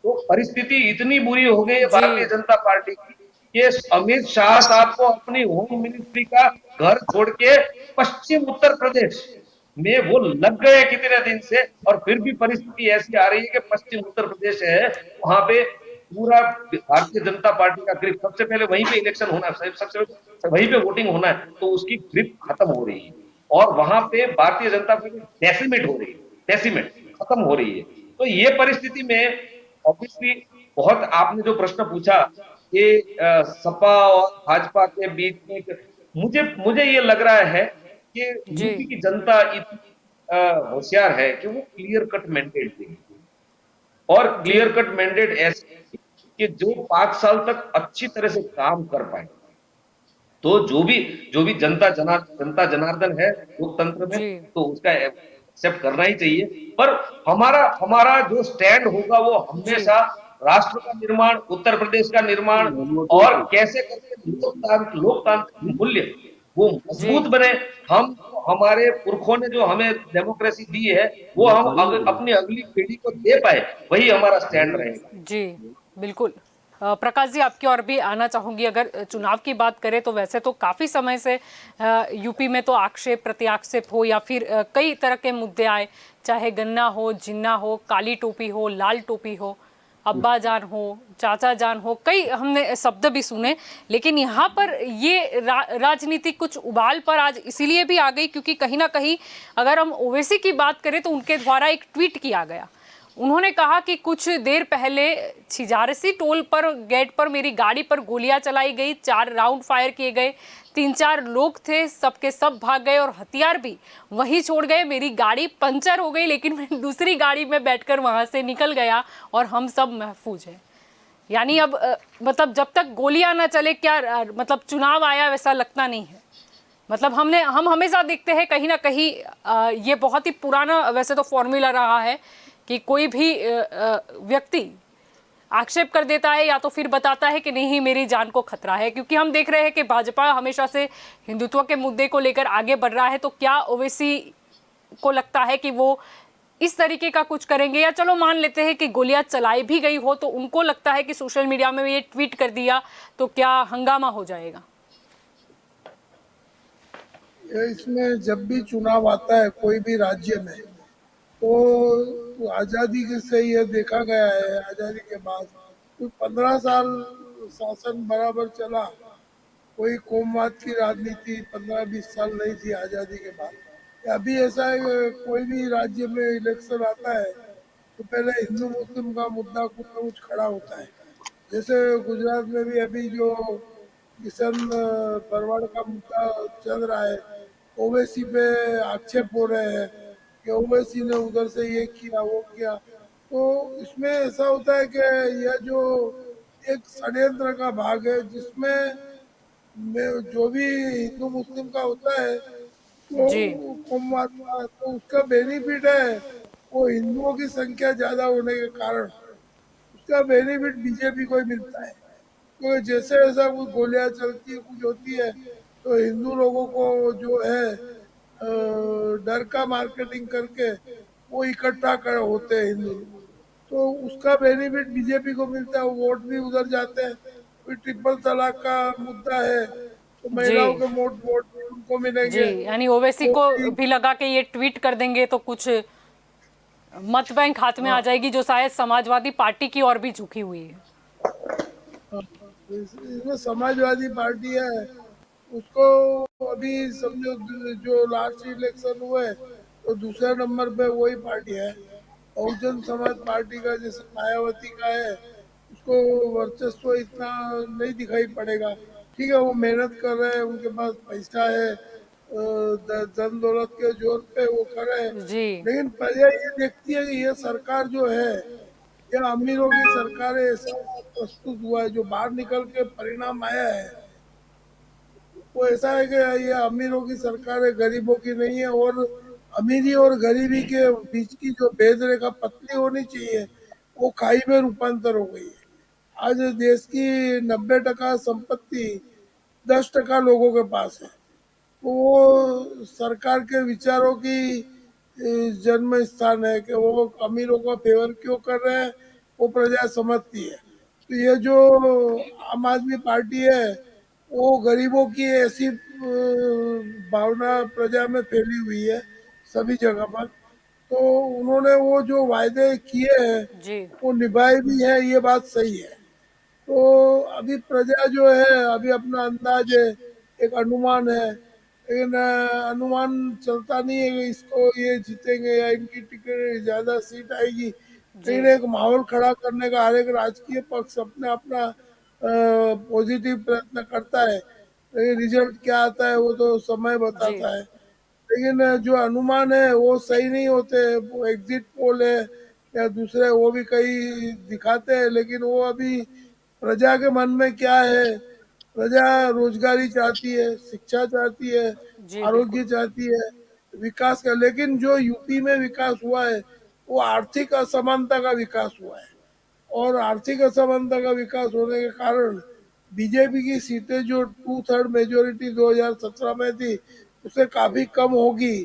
D: तो परिस्थिति इतनी बुरी हो गई है
A: जी
D: भारतीय जनता पार्टी की कि अमित शाह साहब को अपनी होम मिनिस्ट्री का घर छोड़ के पश्चिम उत्तर प्रदेश में वो लग गए कितने दिन से, और फिर भी परिस्थिति ऐसी आ रही है कि पश्चिम उत्तर प्रदेश है, वहां पे पूरा भारतीय जनता पार्टी का ग्रिप, सबसे पहले वहीं पे इलेक्शन होना है, सबसे वहीं पे वोटिंग होना है, तो उसकी ग्रिप खत्म हो रही है और वहां पे भारतीय जनता पार्टी डेसिमेट हो रही है, डेसिमेट खत्म हो रही है। तो ये परिस्थिति में ऑब्वियसली, बहुत आपने जो प्रश्न पूछा कि सपा और भाजपा के बीच में, मुझे मुझे ये लग रहा है कि
A: जी
D: यूपी की जनता इतनी होशियार है कि वो क्लियर कट मैंडेट देगी, और
A: जी
D: क्लियर कट मैंडेट ऐसे कि जो 5 साल तक अच्छी तरह से काम कर पाए। तो जो भी जनता जनार्दन है लोकतंत्र में,
A: जी
D: तो उसका एक्सेप्ट करना ही चाहिए। पर हमारा हमारा जो स्टैंड होगा वो
A: जी
D: हमेशा राष्ट्र का निर्माण, उत्तर प्रदेश का निर्माण, और कैसे करके लोकतांत्रिक मूल्य वो
A: जी
D: मजबूत बने। हम, हमारे पुरखों ने जो हमें डेमोक्रेसी दी है वो हम अपनी अगली पीढ़ी को दे पाए, वही हमारा स्टैंड रहेगा।
A: जी बिल्कुल। प्रकाश जी, आपकी और भी आना चाहूंगी। अगर चुनाव की बात करें तो वैसे तो काफ़ी समय से यूपी में तो आक्षेप प्रति आक्षेप हो या फिर कई तरह के मुद्दे आए, चाहे गन्ना हो, जिन्ना हो, काली टोपी हो, लाल टोपी हो, अब्बा जान हो, चाचा जान हो, कई हमने शब्द भी सुने। लेकिन यहाँ पर ये राजनीति कुछ उबाल पर आज इसीलिए भी आ गई क्योंकि कहीं ना कहीं अगर हम ओवैसी की बात करें तो उनके द्वारा एक ट्वीट किया गया। उन्होंने कहा कि कुछ देर पहले छिजारसी टोल पर गेट पर मेरी गाड़ी पर गोलियां चलाई गई, 4 राउंड फायर किए गए, 3-4 लोग थे, सबके सब भाग गए और हथियार भी वहीं छोड़ गए। मेरी गाड़ी पंचर हो गई लेकिन मैं दूसरी गाड़ी में बैठकर वहां से निकल गया और हम सब महफूज हैं। यानी अब मतलब जब तक गोलियां ना चले, क्या मतलब चुनाव आया वैसा लगता नहीं है। मतलब हम हमेशा देखते हैं कहीं ना कहीं ये बहुत ही पुराना वैसे तो फॉर्मूला रहा है कि कोई भी व्यक्ति आक्षेप कर देता है या तो फिर बताता है कि नहीं मेरी जान को खतरा है, क्योंकि हम देख रहे हैं कि भाजपा हमेशा से हिंदुत्व के मुद्दे को लेकर आगे बढ़ रहा है। तो क्या ओवैसी को लगता है कि वो इस तरीके का कुछ करेंगे, या चलो मान लेते हैं कि गोलियां चलाई भी गई हो तो उनको लगता है कि सोशल मीडिया में ये ट्वीट कर दिया तो क्या हंगामा हो जाएगा?
E: इसमें जब भी चुनाव आता है कोई भी राज्य में, तो आजादी से यह देखा गया है, आजादी के बाद 15 साल शासन बराबर चला, कोई कौमवाद की राजनीति 15-20 साल नहीं थी आजादी के बाद। अभी ऐसा है कोई भी राज्य में इलेक्शन आता है तो पहले हिंदू मुस्लिम का मुद्दा कुछ न कुछ खड़ा होता है। जैसे गुजरात में भी अभी जो किशन भरवाड़ का मुद्दा चल रहा है, ओवैसी पे आक्षेप हो रहे हैं कि ओवैसी ने उधर से ये किया वो किया। तो इसमें ऐसा होता है कि यह जो एक षड्यंत्र का भाग है जिसमें जो भी हिंदू मुस्लिम का होता है तो
A: जी
E: कौमवाद का, तो उसका बेनिफिट है वो हिंदुओं की संख्या ज्यादा होने के कारण उसका बेनिफिट बीजेपी को ही मिलता है। तो जैसे जैसा कुछ गोलियां चलती है कुछ होती है तो हिंदू लोगों को जो है डर का मार्केटिंग करके वो इकट्ठा कर होते हैं हिंदू लोग, तो उसका बेनिफिट बीजेपी को मिलता है, वोट भी उधर जाते हैं। कोई ट्रिपल तलाक का मुद्दा है तो
A: जी
E: महिलाओं के वोट वोट भी उनको
A: जी,
E: मिलेंगे।
A: यानी ओवैसी
E: वो
A: को
E: भी
A: भी लगा कि ये ट्वीट कर देंगे तो कुछ मत बैंक हाथ में आ
E: हाँ,
A: जाएगी, जो शायद समाजवादी पार्टी की ओर भी झुकी हुई है।
E: हाँ, इसमें समाजवादी पार्टी है उसको अभी समझो जो लास्ट इलेक्शन हुए तो दूसरे नंबर पे वही पार्टी है। बहुजन समाज पार्टी का जैसे मायावती का है उसको वर्चस्व इतना नहीं दिखाई पड़ेगा। ठीक है वो मेहनत कर रहे हैं, उनके पास पैसा है, धन दौलत के जोर पे वो कर रहे हैं,
A: जी
E: लेकिन प्रजा ये देखती है कि ये सरकार जो है यह अमीरों की सरकार है, ऐसा प्रस्तुत हुआ है। जो बाहर निकल के परिणाम आया है वो ऐसा है कि ये अमीरों की सरकार है, गरीबों की नहीं है। और अमीरी और गरीबी के बीच की जो भेद रेखा पतली होनी चाहिए वो खाई में रूपांतर हो गई है। आज देश की 90% संपत्ति 10% लोगों के पास है। तो वो सरकार के विचारों की जन्म स्थान है कि वो अमीरों का फेवर क्यों कर रहे हैं वो प्रजा समझती है। तो ये जो आम आदमी पार्टी है वो गरीबों की ऐसी भावना प्रजा में फैली हुई है सभी जगह पर। तो उन्होंने वो जो वायदे किए हैं
A: जी
E: वो निभाए भी है, ये बात सही है। तो अभी प्रजा जो है अभी अपना अंदाज है, एक अनुमान है, लेकिन अनुमान चलता नहीं है कि इसको ये जीतेंगे या इनकी टिकट ज्यादा सीट आएगी।
A: जी
E: लेकिन एक माहौल खड़ा करने का हर एक राजकीय पक्ष अपना अपना पॉजिटिव प्रयत्न करता है, लेकिन रिजल्ट क्या आता है वो तो समय
A: जी
E: बताता है। लेकिन जो अनुमान है वो सही नहीं होते, वो एग्जिट पोल है या दूसरे वो भी कई दिखाते हैं, लेकिन वो अभी प्रजा के मन में क्या है। प्रजा रोजगारी चाहती है, शिक्षा चाहती है,
A: जी बिल्कुल
E: आरोग्य चाहती है, विकास का। लेकिन जो यूपी में विकास हुआ है वो आर्थिक असमानता का विकास हुआ है, और आर्थिक असमानता का विकास होने के कारण बीजेपी की सीटें जो 2/3 मेजोरिटी 2017 में थी उससे काफी कम होगी,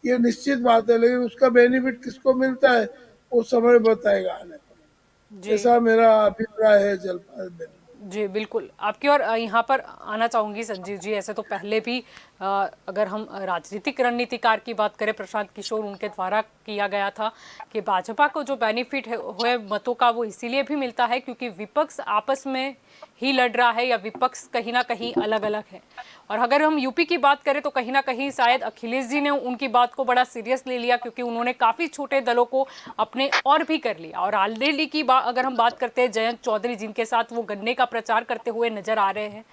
E: ये निश्चित बात है। लेकिन उसका बेनिफिट किसको मिलता है वो समय बताएगा आने पर।
A: जी
E: ऐसा मेरा अभिप्राय है जलपाल बेन।
A: जी बिल्कुल, आपकी और यहाँ पर आना चाहूँगी संजीव जी। ऐसे तो पहले भी अगर हम राजनीतिक रणनीतिकार की बात करें, प्रशांत किशोर उनके द्वारा किया गया था कि भाजपा को जो बेनिफिट है मतों का वो इसीलिए भी मिलता है क्योंकि विपक्ष आपस में ही लड़ रहा है या विपक्ष कहीं ना कहीं अलग अलग है। और अगर हम यूपी की बात करें तो कहीं ना कहीं शायद अखिलेश जी ने उनकी बात को बड़ा सीरियस ले लिया, क्योंकि उन्होंने काफ़ी छोटे दलों को अपने और भी कर लिया। और ऑलरेडी की अगर हम बात करते हैं जयंत चौधरी जिनके साथ वो गन्ने का प्रचार करते हुए नजर आ रहे हैं,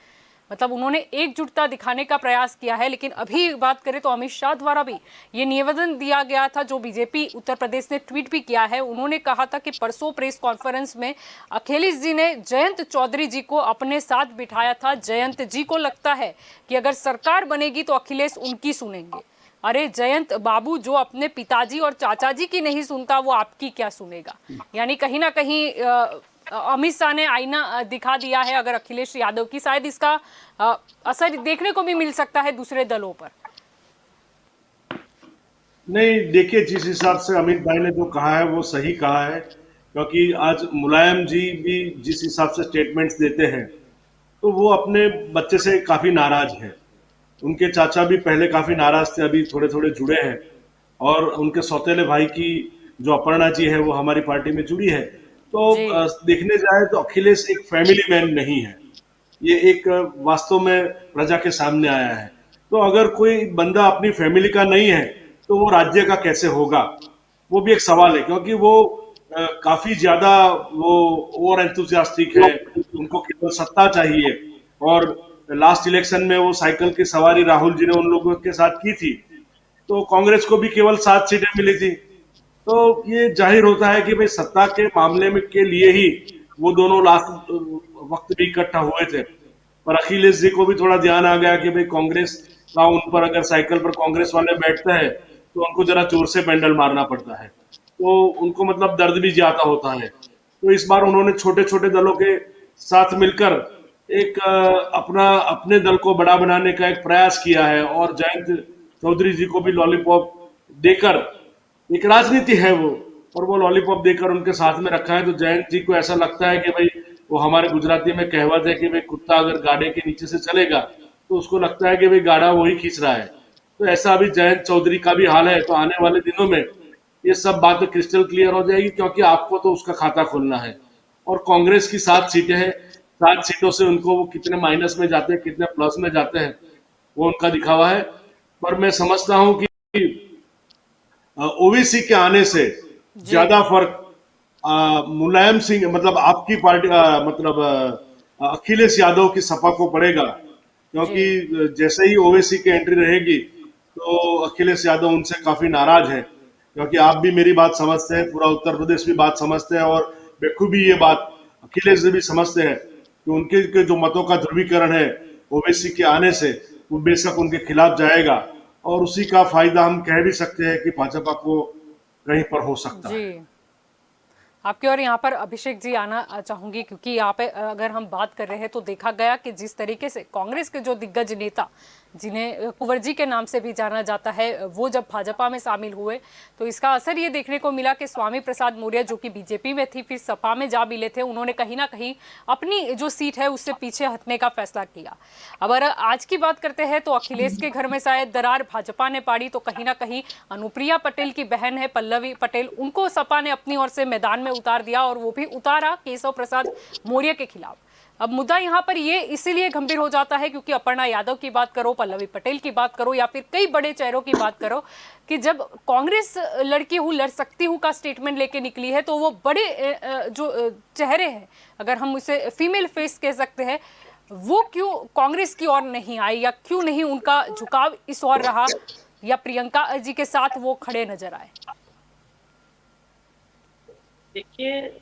A: मतलब उन्होंने एकजुटता दिखाने का प्रयास किया है। लेकिन अभी बात करें तो अमित शाह द्वारा भी ये निवेदन दिया गया था, जो बीजेपी उत्तर प्रदेश ने ट्वीट भी किया है। उन्होंने कहा था कि परसों प्रेस कॉन्फ्रेंस में अखिलेश जी ने जयंत चौधरी जी को अपने साथ बिठाया था। जयंत जी को लगता है कि अगर सरकार बनेगी तो अखिलेश उनकी सुनेंगे। अरे जयंत बाबू, जो अपने पिताजी और चाचा जी की नहीं सुनता वो आपकी क्या सुनेगा? यानी कहीं ना कहीं अमित शाह ने आईना दिखा दिया है अगर अखिलेश यादव की, शायद इसका असर देखने को भी मिल सकता है दूसरे दलों पर।
B: नहीं, देखिए जिस हिसाब से अमित भाई ने जो कहा है वो सही कहा है, क्योंकि आज मुलायम जी भी जिस हिसाब से स्टेटमेंट्स देते हैं तो वो अपने बच्चे से काफी नाराज हैं। उनके चाचा भी पहले काफी नाराज थे, अभी थोड़े थोड़े जुड़े हैं। और उनके सौतेले भाई की जो अपर्णा जी है वो हमारी पार्टी में जुड़ी है। तो
A: जी
B: देखने जाए तो अखिलेश एक फैमिली मैन नहीं है, ये एक वास्तव में प्रजा के सामने आया है। तो अगर कोई बंदा अपनी फैमिली का नहीं है तो वो राज्य का कैसे होगा, वो भी एक सवाल है। क्योंकि वो काफी ज्यादा वो ओवर एंथुसियास्टिक है, उनको केवल सत्ता चाहिए। और लास्ट इलेक्शन में वो साइकिल की सवारी राहुल जी ने उन लोगों के साथ की थी, तो कांग्रेस को भी केवल 7 सीटें मिली थी। तो ये जाहिर होता है कि भाई सत्ता के मामले में के लिए ही वो दोनों लास्ट वक्त भी इकट्ठा हुए थे। पर अखिलेश जी को भी थोड़ा ध्यान आ गया कि भाई कांग्रेस का उन पर अगर साइकिल पर कांग्रेस वाले बैठते हैं तो उनको जरा जोर से पेंडल मारना पड़ता है, तो उनको मतलब दर्द भी ज्यादा होता है। तो इस बार उन्होंने छोटे छोटे दलों के साथ मिलकर एक अपना अपने दल को बड़ा बनाने का एक प्रयास किया है। और जयंत चौधरी जी को भी लॉलीपॉप देकर, एक राजनीति है वो, और वो लॉलीपॉप देकर उनके साथ में रखा है। तो जयंत जी को ऐसा लगता है कि भाई वो हमारे गुजराती में कहावत है कि भाई कुत्ता अगर गाड़े के नीचे से चलेगा तो उसको लगता है कि भाई गाड़ा वही खींच रहा है। तो ऐसा अभी जयंत चौधरी का भी हाल है। तो आने वाले दिनों में ये सब बातें क्रिस्टल क्लियर हो जाएगी, क्योंकि आपको तो उसका खाता खोलना है। और कांग्रेस की 7 सीटें हैं, 7 सीटों से उनको वो कितने माइनस में जाते हैं कितने प्लस में जाते हैं वो उनका दिखावा है। पर मैं समझता हूं कि ओवीसी के आने से
A: जी
B: ज्यादा फर्क मुलायम सिंह मतलब आपकी पार्टी मतलब अखिलेश यादव की सपा को पड़ेगा।
A: जी
B: क्योंकि जैसे ही ओवैसी की एंट्री रहेगी तो अखिलेश यादव उनसे काफी नाराज है। क्योंकि आप भी मेरी बात समझते हैं, पूरा उत्तर प्रदेश भी बात समझते हैं, और बखूबी ये बात अखिलेश जी भी समझते हैं कि उनके के जो मतों का ध्रुवीकरण है ओवैसी के आने से, वो बेशक उनके खिलाफ जाएगा। और उसी का फायदा हम कह भी सकते हैं कि भाजपा को कहीं पर हो सकता
A: जी।
B: है।
A: आपके और यहाँ पर अभिषेक जी आना चाहूंगी, क्योंकि यहाँ पे अगर हम बात कर रहे हैं तो देखा गया कि जिस तरीके से कांग्रेस के जो दिग्गज नेता जिन्हें कुंवर जी के नाम से भी जाना जाता है, वो जब भाजपा में शामिल हुए तो इसका असर ये देखने को मिला कि स्वामी प्रसाद मौर्य जो कि बीजेपी में थी फिर सपा में जा मिले थे, उन्होंने कहीं ना कहीं अपनी जो सीट है उससे पीछे हटने का फैसला किया। अब अगर आज की बात करते हैं तो अखिलेश के घर में शायद दरार भाजपा ने पाड़ी, तो कहीं ना कहीं अनुप्रिया पटेल की बहन है पल्लवी पटेल, उनको सपा ने अपनी ओर से मैदान में उतार दिया, और वो भी उतारा केशव प्रसाद मौर्य के खिलाफ। अब मुद्दा यहाँ पर ये इसीलिए गंभीर हो जाता है क्योंकि अपर्णा यादव की बात करो, पल्लवी पटेल की बात करो, या फिर कई बड़े चेहरों की बात करो, कि जब कांग्रेस लड़की हूँ लड़ सकती हूँ का स्टेटमेंट लेके निकली है तो वो बड़े जो चेहरे हैं, अगर हम उसे फीमेल फेस कह सकते हैं, वो क्यों कांग्रेस की ओर नहीं आई, या क्यों नहीं उनका झुकाव इस ओर रहा, या प्रियंका जी के साथ वो खड़े नजर आए?
C: देखिए,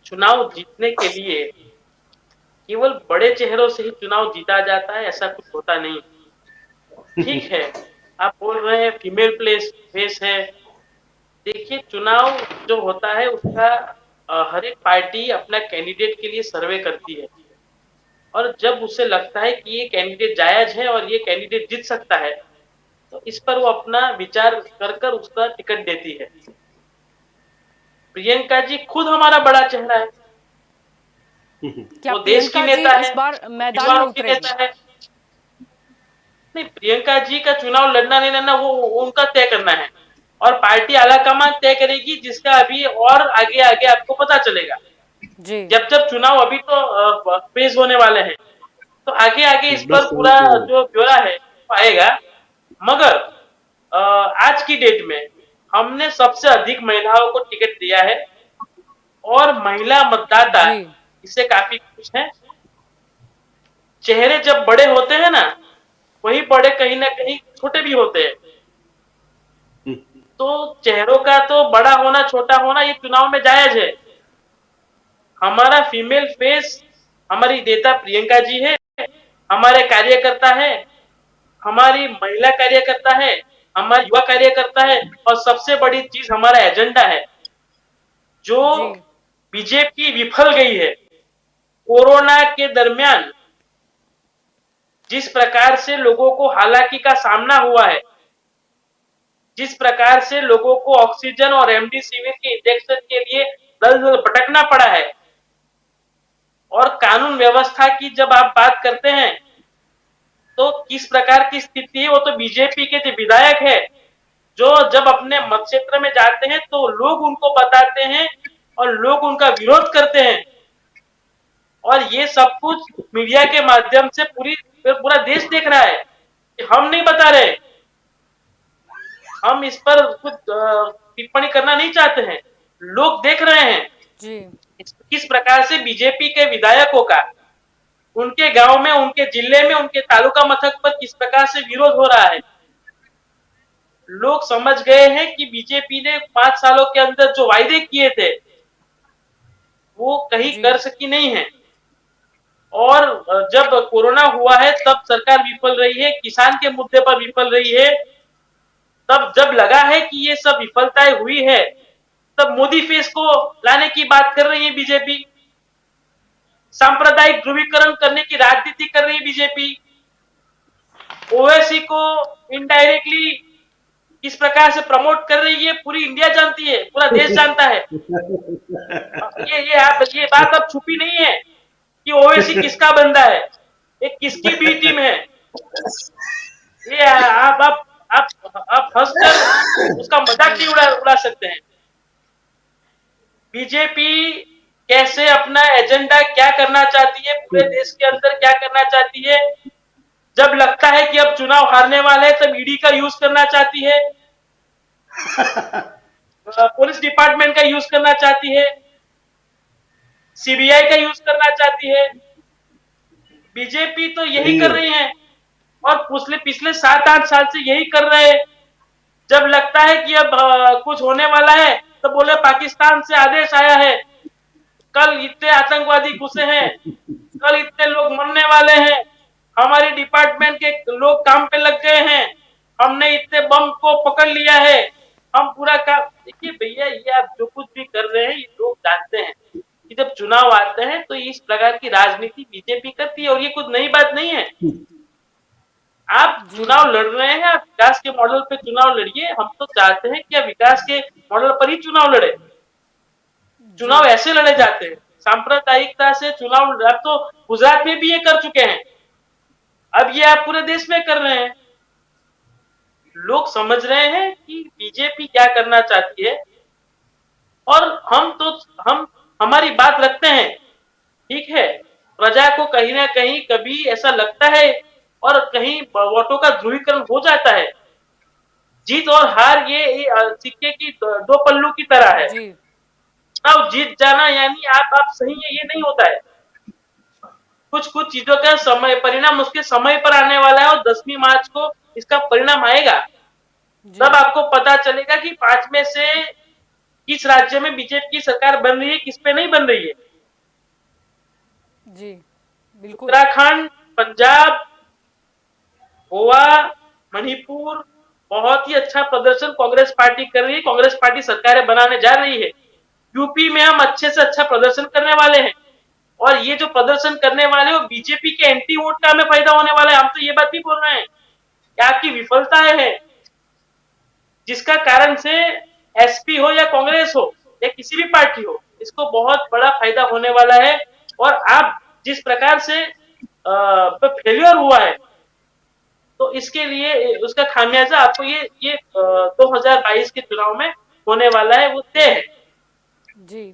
C: चुनाव जीतने के लिए केवल बड़े चेहरों से ही चुनाव जीता जाता है, ऐसा कुछ होता नहीं। ठीक है, आप बोल रहे हैं फीमेल प्लेस फेस है। देखिए, चुनाव जो होता है उसका हर एक पार्टी अपना कैंडिडेट के लिए सर्वे करती है, और जब उसे लगता है कि ये कैंडिडेट जायज है और ये कैंडिडेट जीत सकता है तो इस पर वो अपना विचार कर उसका टिकट देती है। प्रियंका जी खुद हमारा बड़ा चेहरा है,
A: क्या
C: वो देश की
A: प्रियंका जी
C: नेता है,
A: इस बार मैदान में
C: युवाओं की
A: उतरेगी?
C: नेता है। नहीं, प्रियंका जी का चुनाव लड़ना नहीं लड़ना वो उनका तय करना है, और पार्टी आलाकमान तय करेगी, जिसका अभी और आगे आगे आपको पता चलेगा।
A: जी
C: जब जब चुनाव अभी तो पेश होने वाले हैं, तो आगे आगे इस पर
B: 10 तारीख
C: पूरा
B: को
C: जो ब्यौरा है वो आएगा। मगर आज की डेट में हमने सबसे अधिक महिलाओं को टिकट दिया है, और महिला मतदाता
A: जी
C: इससे काफी खुश हैं। चेहरे जब बड़े होते हैं ना, वही बड़े कहीं ना कहीं छोटे भी होते हैं। तो चेहरों का तो बड़ा होना छोटा होना ये चुनाव में जायज है। हमारा फीमेल फेस हमारी नेता प्रियंका जी है, हमारे कार्यकर्ता है, हमारी महिला कार्यकर्ता है, हमारा युवा कार्यकर्ता है, और सबसे बड़ी चीज हमारा एजेंडा है जो
A: जी
C: बीजेपी विफल गई है। कोरोना के दरमियान जिस प्रकार से लोगों को हालाकी का सामना हुआ है, जिस प्रकार से लोगों को ऑक्सीजन और रेमडेसिविर के इंजेक्शन के लिए दल-दल भटकना पड़ा है, और कानून व्यवस्था की जब आप बात करते हैं तो किस प्रकार की स्थिति है, वो तो बीजेपी के जो विधायक है, जो जब अपने मत क्षेत्र में जाते हैं तो लोग उनको बताते हैं और लोग उनका विरोध करते हैं, और ये सब कुछ मीडिया के माध्यम से पूरा देश देख रहा है कि हम नहीं बता रहे, हम इस पर कुछ टिप्पणी करना नहीं चाहते हैं, लोग देख रहे हैं
A: जी
C: किस प्रकार से बीजेपी के विधायकों का उनके गांव में, उनके जिले में, उनके तालुका मथक पर किस प्रकार से विरोध हो रहा है। लोग समझ गए हैं कि बीजेपी ने 5 सालों के अंदर जो वायदे किए थे वो कहीं
A: जी
C: कर सकी नहीं है, और जब कोरोना हुआ है तब सरकार विफल रही है, किसान के मुद्दे पर विफल रही है। तब जब लगा है कि ये सब विफलताएं हुई है, तब मोदी फेस को लाने की बात कर रही है बीजेपी, सांप्रदायिक ध्रुवीकरण करने की राजनीति कर रही है बीजेपी, ओवैसी को इनडायरेक्टली किस प्रकार से प्रमोट कर रही है पूरी इंडिया जानती है, पूरा देश जानता है। ये बात अब छुपी नहीं है कि ओवैसी किसका बंदा है, ये किसकी बी टीम है। ये आप हंसकर उसका मजाक भी उड़ा सकते हैं। बीजेपी कैसे अपना एजेंडा क्या करना चाहती है, पूरे देश के अंदर क्या करना चाहती है, जब लगता है कि अब चुनाव हारने वाले हैं तब ईडी का यूज करना चाहती है, पुलिस डिपार्टमेंट का यूज करना चाहती है, सीबीआई का यूज करना चाहती है। बीजेपी तो यही कर रही है और पिछले 7-8 साल से यही कर रहे हैं। जब लगता है कि अब कुछ होने वाला है तो बोले पाकिस्तान से आदेश आया है, कल इतने आतंकवादी घुसे हैं, कल इतने लोग मरने वाले हैं, हमारी डिपार्टमेंट के लोग काम पे लग गए हैं, हमने इतने बम को पकड़ लिया है, हम पूरा काम। देखिए भैया, ये आप जो कुछ भी कर रहे हैं ये लोग जानते हैं कि जब चुनाव आते हैं तो इस प्रकार की राजनीति बीजेपी करती है, और ये कुछ नई बात नहीं है। आप चुनाव लड़ रहे हैं, आप विकास के मॉडल पे चुनाव लड़िए, हम तो चाहते हैं कि आप विकास के मॉडल पर ही चुनाव लड़े। चुनाव ऐसे लड़े जाते हैं सांप्रदायिकता से चुनाव, अब तो गुजरात में भी ये कर चुके हैं, अब ये आप पूरे देश में कर रहे हैं। लोग समझ रहे हैं कि बीजेपी क्या करना चाहती है, और हम हमारी बात रखते हैं, ठीक है। प्रजा को कहीं ना कहीं कभी ऐसा लगता है और कहीं वोटों का ध्रुवीकरण हो जाता है। जीत और हार ये सिक्के की दो पल्लू की तरह है।
A: जी
C: अब जीत जाना यानी आप सही है, ये नहीं होता है। कुछ चीजों का समय परिणाम उसके समय पर आने वाला है, और 10वीं मार्च को इसका परिणाम आएगा।
A: जी
C: तब आपको पता चलेगा कि 5 में से किस राज्य में बीजेपी की सरकार बन रही है, किस पे नहीं बन रही है।
A: जी बिल्कुल
C: उत्तराखंड, पंजाब, गोवा, मणिपुर बहुत ही अच्छा प्रदर्शन कांग्रेस पार्टी कर रही है, कांग्रेस पार्टी सरकारें बनाने जा रही है। यूपी में हम अच्छे से अच्छा प्रदर्शन करने वाले हैं, और ये जो प्रदर्शन करने वाले वो बीजेपी के एंटी वोट का हमें फायदा होने वाला है। हम तो ये बात भी बोल रहे हैं कि आपकी विफलताएं हैं, जिसका कारण से एसपी हो या कांग्रेस हो या किसी भी पार्टी हो, इसको बहुत बड़ा फायदा होने वाला है। और आप जिस प्रकार से फेलियर हुआ है, तो इसके लिए उसका खामियाजा आपको ये 2022 के चुनाव में होने वाला है, वो तय है।
A: जी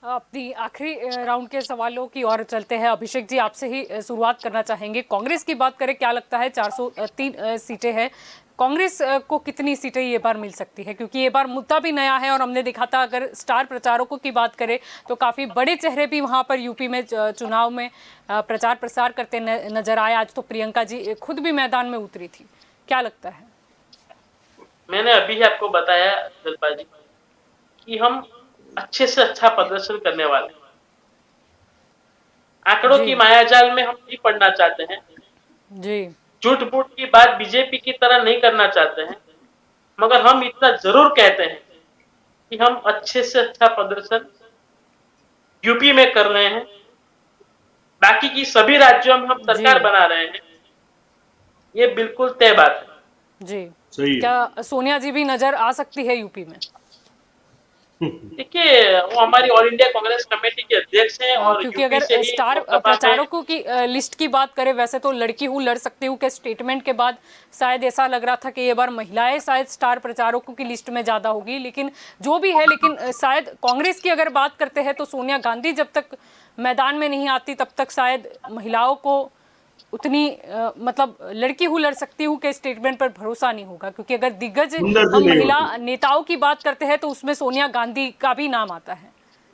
A: अपनी आखिरी राउंड के सवालों की ओर चलते हैं। अभिषेक जी, आपसे ही शुरुआत करना चाहेंगे। कांग्रेस की बात करें, क्या लगता है 403 सीटें हैं, कांग्रेस को कितनी सीटें ये बार मिल सकती है? क्योंकि ये बार मुद्दा भी नया है, और हमने देखा था, अगर स्टार प्रचारकों की बात करें तो काफ़ी बड़े चेहरे भी वहाँ पर यूपी में चुनाव में प्रचार प्रसार करते नजर आए। आज तो प्रियंका जी खुद भी मैदान में उतरी थी। क्या लगता है?
C: मैंने अभी ही आपको बताया जलपा जी कि हम अच्छे से अच्छा प्रदर्शन करने वाले हैं। आंकड़ों
A: जी
C: की मायाजाल में हम नहीं पड़ना चाहते हैं,
A: जी
C: झूठ मूठ की बात बीजेपी की तरह नहीं करना चाहते हैं, मगर हम इतना जरूर कहते हैं कि हम अच्छे से अच्छा प्रदर्शन यूपी में कर रहे हैं, बाकी की सभी राज्यों में हम सरकार
A: जी
C: बना रहे हैं, ये बिल्कुल तय बात है।
A: जी।
B: सही है।
A: क्या सोनिया जी भी नजर आ सकती है यूपी में?
C: देखिए, वो हमारी ऑल इंडिया कांग्रेस कमेटी के अध्यक्ष हैं और
A: क्योंकि
C: यूपी
A: अगर
C: से ही
A: स्टार
C: लोकसभा में।
A: प्रचारकों की लिस्ट की बात करें, वैसे तो लड़की हूँ लड़ सकती हूँ के स्टेटमेंट के बाद शायद ऐसा लग रहा था कि ये बार महिलाएं शायद स्टार प्रचारकों की लिस्ट में ज़्यादा होगी, लेकिन जो भी है, लेकिन शायद कांग्रेस की अगर बात करते हैं तो सोनिया गांधी जब तक मैदान में नहीं आती तब तक शायद महिलाओं को उतनी मतलब लड़की हूँ लड़ सकती हूँ के स्टेटमेंट पर भरोसा नहीं होगा, क्योंकि अगर दिग्गज
B: सुंदर
A: हम
B: सी नहीं
A: महिला
B: होती।
A: नेताओं की बात करते हैं तो उसमें सोनिया गांधी का भी नाम आता है।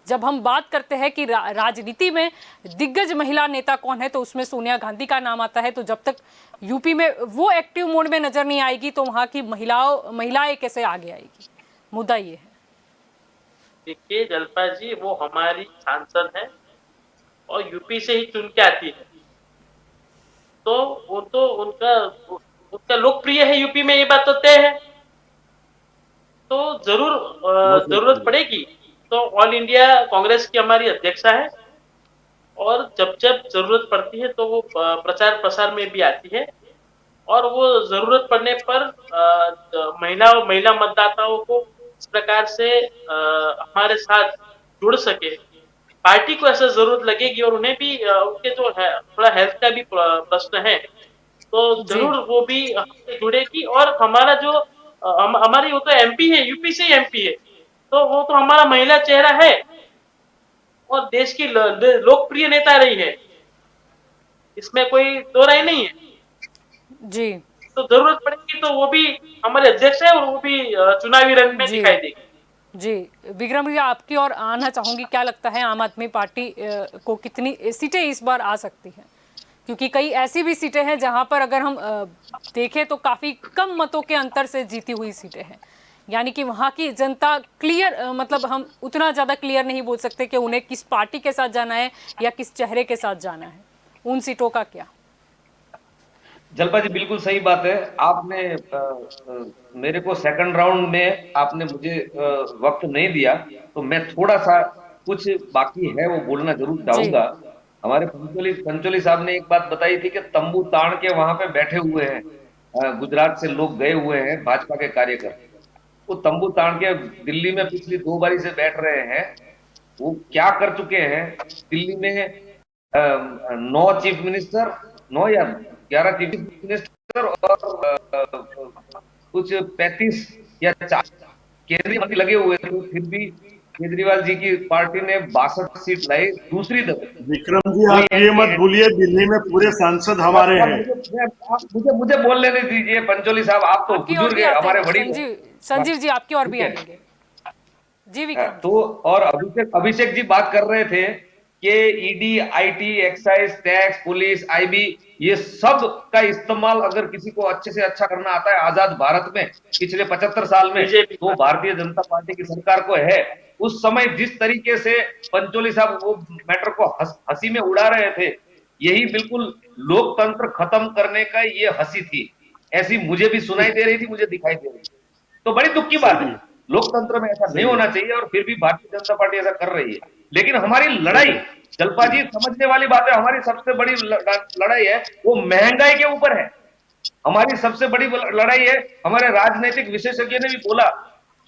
A: जब हम बात करते हैं कि राजनीति में दिग्गज महिला नेता कौन है तो उसमें सोनिया गांधी का नाम आता है। तो जब तक यूपी में वो एक्टिव मोड में नजर नहीं आएगी तो वहां की महिलाएं कैसे आगे आएगी, मुद्दा ये है।
C: देखिए जल्पा जी, वो हमारी सांसद है और यूपी से ही चुन के आती है, तो वो तो उनका उनका लोकप्रिय है यूपी में, ये बात तो तय है। तो जरूर
B: बहुत
C: जरूरत
B: लोकप्रिय।
C: पड़ेगी तो ऑल इंडिया कांग्रेस की हमारी अध्यक्षा है, और जब जब जरूरत पड़ती है तो वो प्रचार प्रसार में भी आती है, और वो जरूरत पड़ने पर महिला मतदाताओं को इस प्रकार से हमारे साथ जुड़ सके। पार्टी को ऐसा जरूरत लगेगी और उन्हें भी उनके जो है थोड़ा हेल्थ का भी प्रश्न है, तो
A: जी
C: जरूर वो भी हमसे जुड़ेगी। और हमारा जो हमारी वो तो एमपी है, यूपी से एमपी है, तो वो तो हमारा महिला चेहरा है और देश की लोकप्रिय नेता रही है, इसमें कोई दो राय नहीं है।
A: जी
C: तो जरूरत पड़ेगी तो वो भी हमारे अध्यक्ष है और वो भी चुनावी रंग में
A: जी
C: दिखाई देगी।
A: जी। विक्रम जी, आपकी और आना चाहूंगी, क्या लगता है आम आदमी पार्टी को कितनी सीटें इस बार आ सकती हैं? क्योंकि कई ऐसी भी सीटें हैं जहां पर अगर हम देखें तो काफी कम मतों के अंतर से जीती हुई सीटें हैं, यानी कि वहां की जनता क्लियर मतलब हम उतना ज्यादा क्लियर नहीं बोल सकते कि उन्हें किस पार्टी के साथ जाना है या किस चेहरे के साथ जाना है। उन सीटों का क्या?
D: जल्पा जी बिल्कुल सही बात है। आपने मेरे को सेकंड राउंड में आपने मुझे वक्त नहीं दिया, तो मैं थोड़ा सा कुछ बाकी है वो बोलना जरूर
A: जी
D: चाहूंगा। हमारे पंचोली पंचोली साहब ने एक बात बताई थी कि तंबू तान के वहां पे बैठे हुए हैं, गुजरात से लोग गए हुए हैं भाजपा के कार्यकर्ता, वो तंबू तान के दिल्ली में पिछली 2 बारी से बैठ रहे हैं। वो क्या कर चुके हैं दिल्ली में? 9 चीफ मिनिस्टर, 9 या 11 चीफ मिनिस्टर और कुछ 35 या 40 केंद्रीय मंत्री लगे हुए थे, फिर भी केजरीवाल जी की पार्टी ने 62 सीट लाई दूसरी दफे।
B: विक्रम जी,
D: कोई
B: आप ये
D: एंटी
B: मत भूलिए, दिल्ली में पूरे सांसद हमारे
D: आप
B: हैं।
D: मुझे बोल लेने दीजिए पंचोली साहब, आप तो
A: आपकी और
D: बुजुर्ग
A: भी
D: है,
A: आते
D: हमारे
A: हैं
D: वडील हैं।
A: संजीव जी, आपकी और भी
D: ठीक है।
A: आएंगे। जी विक्रम जी।
D: तो और अभिषेक अभिषेक जी बात कर रहे थे कि ED, IT, excise, tax, police, IB, ये सब का इस्तेमाल अगर किसी को अच्छे से अच्छा करना आता है आजाद भारत में पिछले 75 साल में,
C: बीजेपी
D: तो भारतीय जनता पार्टी की सरकार को है। उस समय जिस तरीके से पंचोली साहब वो मैटर को हंसी में उड़ा रहे थे, यही बिल्कुल लोकतंत्र खत्म करने का ये हंसी थी। ऐसी मुझे भी सुनाई दे रही थी, मुझे दिखाई दे रही थी। तो बड़ी दुख की बात
B: सही
D: है,
B: है।
D: लोकतंत्र में ऐसा नहीं
B: सही है।
D: होना चाहिए और फिर भी भारतीय जनता पार्टी ऐसा कर रही है। लेकिन हमारी लड़ाई, जल्पा जी समझने वाली बात है, हमारी सबसे बड़ी लड़ाई है वो महंगाई के ऊपर है। हमारी सबसे बड़ी लड़ाई है, हमारे राजनीतिक विशेषज्ञ ने भी बोला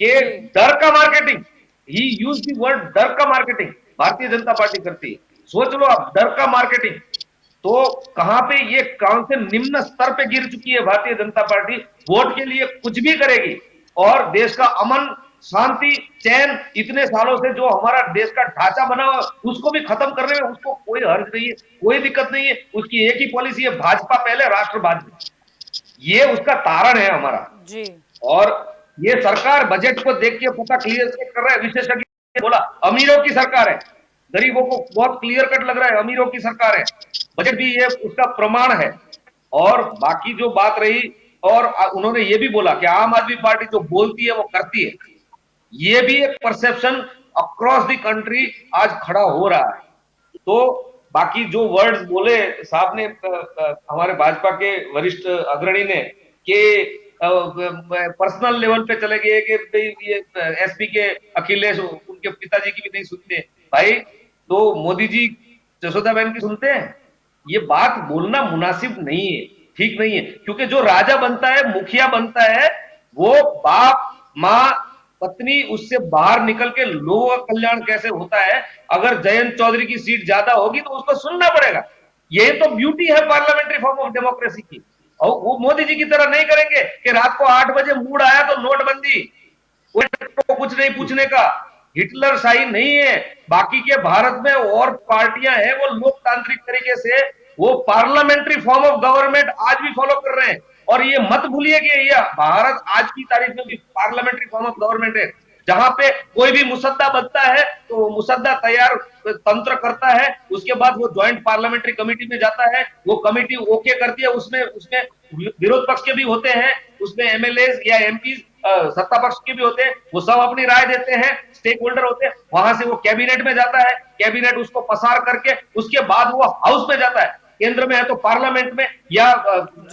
D: कि
A: जी
D: डर का marketing, he use the word डर का मार्केटिंग भारतीय जनता पार्टी करती है। सोच लो आप, डर का मार्केटिंग। तो कहां पे ये कौन से निम्न स्तर पे गिर चुकी है भारतीय जनता पार्टी, वोट के लिए कुछ भी करेगी और देश का अमन, शांति, चैन इतने सालों से जो हमारा देश का ढांचा बना हुआ उसको भी खत्म करने में उसको कोई हर्ज नहीं है, कोई दिक्कत नहीं है। उसकी एक ही पॉलिसी है, भाजपा पहले राष्ट्र बाद में। ये उसका तारण है हमारा।
A: जी
D: और ये सरकार बजट को देख के पता क्लियर कर रहा है, विशेषज्ञ ने बोला अमीरों की सरकार है, गरीबों को बहुत क्लियर कट लग रहा है अमीरों की सरकार है। बजट भी ये उसका प्रमाण है। और बाकी जो बात रही, और उन्होंने ये भी बोला कि आम आदमी पार्टी जो बोलती है वो करती है, ये भी एक परसेप्शन अक्रॉस द कंट्री आज खड़ा हो रहा है। तो बाकी जो वर्ड्स बोले साहब ने, हमारे भाजपा के वरिष्ठ अग्रणी ने, कि पर्सनल लेवल पे चले गए कि ये एसपी के अखिलेश उनके पिताजी की भी नहीं सुनते। भाई तो मोदी जी जसोदा बहन की सुनते हैं? ये बात बोलना मुनासिब नहीं है, ठीक नहीं है, क्योंकि जो राजा बनता है, मुखिया बनता है, वो बाप, माँ, पत्नी, उससे बाहर निकल के लोगों का कल्याण कैसे होता है, अगर जयंत चौधरी की सीट ज्यादा होगी तो उसको सुनना पड़ेगा। यही तो ब्यूटी है पार्लियामेंट्री फॉर्म ऑफ डेमोक्रेसी की। और वो मोदी जी की तरह नहीं करेंगे कि रात को 8 बजे मूड आया तो नोटबंदी, को कुछ नहीं पूछने का। हिटलर शाही नहीं है। बाकी के भारत में और पार्टियां हैं, वो लोकतांत्रिक तरीके से वो पार्लियामेंट्री फॉर्म ऑफ गवर्नमेंट आज भी फॉलो कर रहे हैं। और ये मत भूलिए कि ये भारत आज की तारीख में भी पार्लियामेंट्री फॉर्म ऑफ गवर्नमेंट है, जहां पे कोई भी मुसद्दा बनता है तो वो मुसद्दा तैयार तंत्र करता है, उसके बाद वो ज्वाइंट पार्लियामेंट्री कमेटी में जाता है, वो कमेटी ओके करती है, उसमें उसमें विरोध पक्ष के भी होते हैं, उसमें एमएलए या एमपी सत्ता पक्ष के भी होते हैं, वो सब अपनी राय देते हैं, स्टेक होल्डर होते हैं, वहां से वो कैबिनेट में जाता है, कैबिनेट उसको पसार करके उसके बाद वो हाउस में जाता है, केंद्र में है तो पार्लियामेंट में, या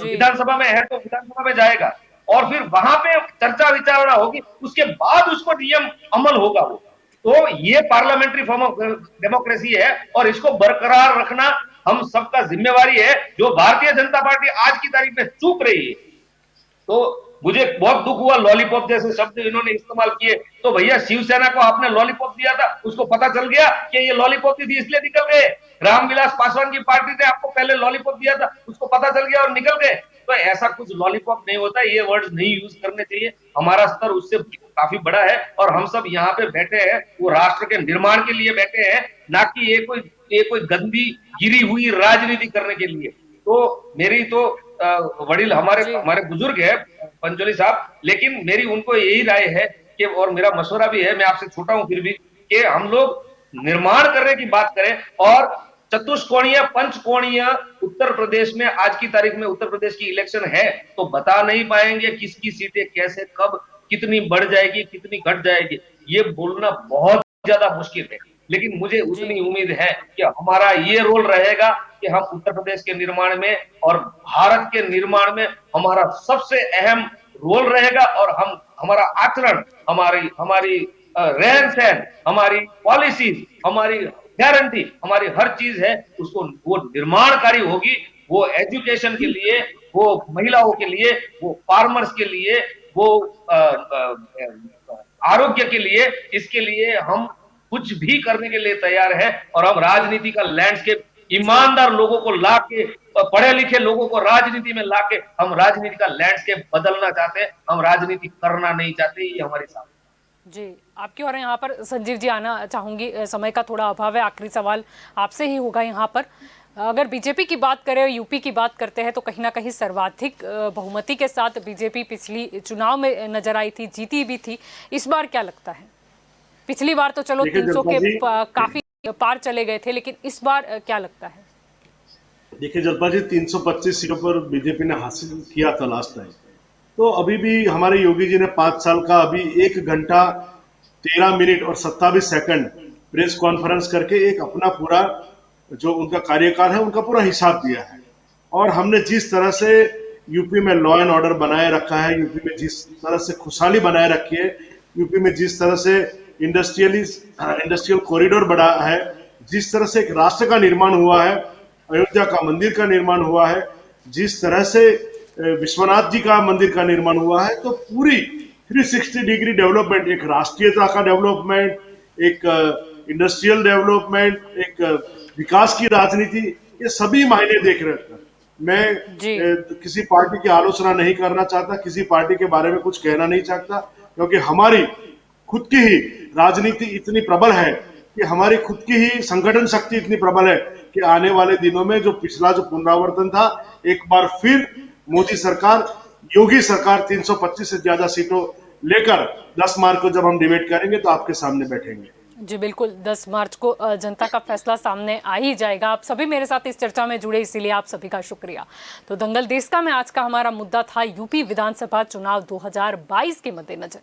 D: विधानसभा में है तो विधानसभा में जाएगा, और फिर वहां पे चर्चा विचारणा होगी, उसके बाद उसको नियम अमल होगा वो। तो ये पार्लियामेंट्री फॉर्म ऑफ डेमोक्रेसी है और इसको बरकरार रखना हम सबका जिम्मेवारी है, जो भारतीय जनता पार्टी आज की तारीख में चूक रही है। तो मुझे बहुत दुख हुआ, लॉलीपॉप जैसे शब्द इन्होंने इस्तेमाल किए, तो भैया शिवसेना को आपने लॉलीपॉप दिया था, उसको पता चल गया कि ये लॉलीपॉप थी इसलिए निकल गए। रामविलास पासवान की पार्टी ने आपको पहले लॉलीपॉप दिया था, उसको पता चल गया और निकल गए। तो ऐसा कुछ लॉलीपॉप नहीं होता, ये वर्ड्स नहीं यूज करने चाहिए। हमारा स्तर उससे काफी बड़ा है और हम सब यहाँ पे बैठे हैं वो राष्ट्र के निर्माण के लिए बैठे हैं, ना कि ये कोई गंदी गिरी हुई राजनीति करने के लिए। तो मेरी तो वडील हमारे बुजुर्ग है पंचोली साहब, लेकिन मेरी उनको यही राय है कि, और मेरा मशवरा भी है, मैं आपसे छोटा हूं फिर भी, कि हम लोग निर्माण करने की बात करें। और चतुष्कोणीय पंचकोणीय उत्तर प्रदेश में आज की तारीख में उत्तर प्रदेश की इलेक्शन है, तो बता नहीं पाएंगे किसकी सीटें कैसे कब कितनी बढ़ जाएगी कितनी घट जाएगी, ये बोलना बहुत ज्यादा मुश्किल है। लेकिन मुझे उतनी उम्मीद है कि हमारा ये रोल रहेगा कि हम उत्तर प्रदेश के निर्माण में और भारत के निर्माण में हमारा सबसे अहम रोल रहेगा, और हमारा आचरण, हमारी रहन सहन, हमारी पॉलिसीज, हमारी गारंटी, हमारी हर चीज है उसको वो निर्माणकारी होगी। वो एजुकेशन के लिए, वो महिलाओं के लिए, वो फार्मर्स के लिए, वो आरोग्य के लिए, इसके लिए हम कुछ भी करने के लिए तैयार है। और हम राजनीति का लैंडस्केप ईमानदार लोगों को लाके, पढ़े लिखे लोगों को राजनीति में लाके हम राजनीति का लैंडस्केप बदलना चाहते हैं, हम राजनीति करना नहीं चाहते। ये हमारी सामने
A: जी, आपकी और यहाँ पर संजीव जी आना चाहूंगी, समय का थोड़ा अभाव है, आखिरी सवाल आपसे ही होगा यहाँ पर। अगर बीजेपी की बात करें, यूपी की बात करते हैं, तो कहीं ना कहीं सर्वाधिक बहुमति के साथ बीजेपी पिछली चुनाव में नजर आई थी, जीती भी थी। इस बार क्या लगता है? पिछली बार तो चलो 300 के काफी पार चले गए थे, लेकिन इस बार क्या लगता है?
B: देखिए जलपा जी, 325 सीटों पर बीजेपी ने हासिल किया था लास्ट टाइम। तो अभी भी हमारे योगी जी ने 5 साल का अभी 1 घंटा 13 मिनट और 27 सेकंड प्रेस कॉन्फ्रेंस करके एक अपना पूरा जो उनका कार्यकाल है उनका पूरा हिसाब दिया है। और हमने जिस तरह से यूपी में लॉ एंड ऑर्डर बनाए रखा है, यूपी में जिस तरह से खुशहाली बनाए रखी है, यूपी में जिस तरह से इंडस्ट्रियल कॉरिडोर बढ़ा है, जिस तरह से एक राष्ट्र का निर्माण हुआ है, अयोध्या का मंदिर का निर्माण हुआ है, जिस तरह से विश्वनाथ जी का मंदिर का निर्माण हुआ है, तो पूरी 360 डिग्री डेवलपमेंट, एक राष्ट्रीयता का डेवलपमेंट, एक इंडस्ट्रियल डेवलपमेंट, एक विकास की राजनीति, ये सभी मायने देख रहे थे। मैं किसी पार्टी की आलोचना नहीं करना चाहता, किसी पार्टी के बारे में कुछ कहना नहीं चाहता, क्योंकि हमारी खुद की ही राजनीति इतनी प्रबल है कि हमारी खुद की ही संगठन शक्ति इतनी प्रबल है कि आने वाले दिनों में जो पिछला जो पुनरावर्तन था, एक बार फिर मोदी सरकार, योगी सरकार 325 से ज्यादा सीटों लेकर 10 मार्च को जब हम डिबेट करेंगे तो आपके सामने बैठेंगे।
A: जी बिल्कुल, 10 मार्च को जनता का फैसला सामने आ ही जाएगा। आप सभी मेरे साथ इस चर्चा में जुड़े, इसीलिए आप सभी का शुक्रिया। तो दंगल देश का में आज का हमारा मुद्दा था यूपी विधानसभा चुनाव 2022 के मद्देनजर,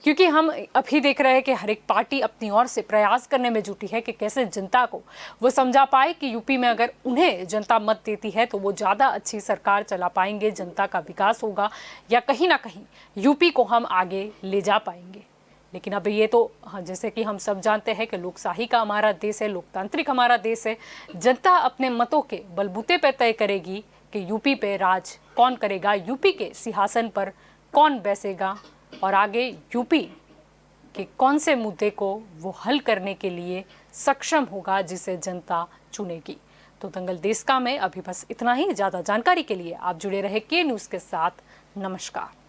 A: क्योंकि हम अभी देख रहे हैं कि हर एक पार्टी अपनी ओर से प्रयास करने में जुटी है कि कैसे जनता को वो समझा पाए कि यूपी में अगर उन्हें जनता मत देती है तो वो ज़्यादा अच्छी सरकार चला पाएंगे, जनता का विकास होगा, या कहीं ना कहीं यूपी को हम आगे ले जा पाएंगे। लेकिन अब ये तो हाँ, जैसे कि हम सब जानते हैं कि लोकशाही का हमारा देश है, लोकतांत्रिक हमारा देश है। जनता अपने मतों के बलबूते पर तय करेगी कि यूपी पे राज कौन करेगा, यूपी के सिंहासन पर कौन बैसेगा और आगे यूपी के कौन से मुद्दे को वो हल करने के लिए सक्षम होगा जिसे जनता चुनेगी। तो दंगल देश का में अभी बस इतना ही। ज़्यादा जानकारी के लिए आप जुड़े रहे के न्यूज़ के साथ। नमस्कार।